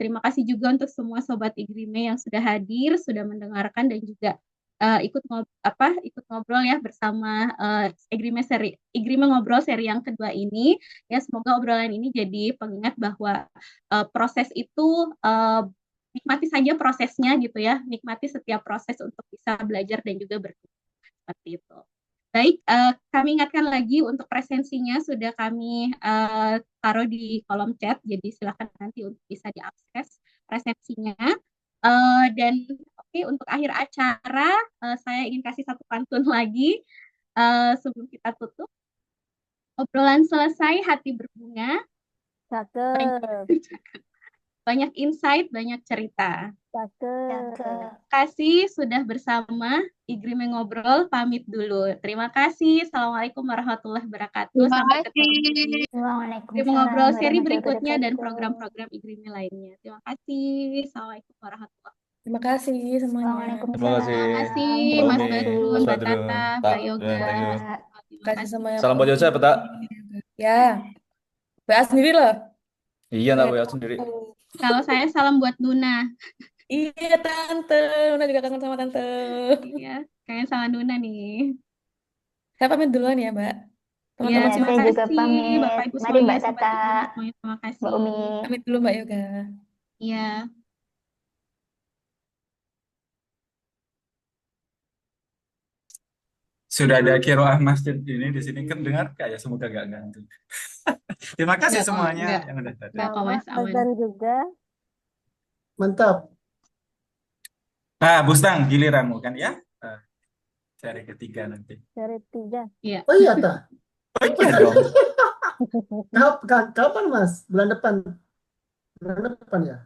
Terima kasih juga untuk semua sobat Igrime yang sudah hadir, sudah mendengarkan dan juga ikut ngobrol ya bersama Igrime Ngobrol seri yang kedua ini. Ya, semoga obrolan ini jadi pengingat bahwa proses itu nikmati saja prosesnya gitu ya, nikmati setiap proses untuk bisa belajar dan juga berkembang seperti itu. Baik, kami ingatkan lagi untuk presensinya sudah kami taruh di kolom chat, jadi silakan nanti untuk bisa diakses presensinya. Dan oke, untuk akhir acara saya ingin kasih satu pantun lagi sebelum kita tutup. Obrolan selesai, hati berbunga, Cakep, banyak insight, banyak cerita. cakep. Cakep. Kasih sudah bersama Igrime Ngobrol, pamit dulu. Terima kasih. Assalamualaikum warahmatullahi wabarakatuh. Terima Sampai kasih. ketemu di Igrime Waalaikumsalam Ngobrol seri warahmatullahi berikutnya dan wabarakatuh. program-program Igrime lainnya. Terima kasih. Assalamualaikum warahmatullahi wabarakatuh. Terima kasih semuanya. Terima kasih Terima kasih Mbak Mas Umi, Badrun, Mas Mbak Badrun, Tata, Tak, Mbak Yoga. thank you. Terima Terima kasih kasih. semuanya. Salam buat Yosef, Tak. Ya, WA sendiri loh. Iya, tak WA sendiri. Kalau saya salam buat Nuna. Iya, Tante. Luna juga kangen sama Tante. Iya, kangen sama Nuna nih. Saya pamit duluan ya, Mbak. Iya, Teman-teman Ya, terima saya juga kasih pamit. Bapak Ibu Mari semuanya, Mbak Sobat Tata, Ibu semuanya, terima kasih. Mbak Umi. pamit dulu Mbak Yoga. Iya. Sudah ada kiroah masjid ini di sini kan dengar kayak semoga gak ganggu. Terima kasih Enggak kok, semuanya enggak. yang udah tadi. Enggak kok Sama Mas, aman. azan juga. Mantap. Nah, Bustang, giliranmu kan ya? Seri ketiga nanti. Seri 3. Iya. Oh iya, tak. Oh iya dong. Kapan, Mas? Bulan depan ya?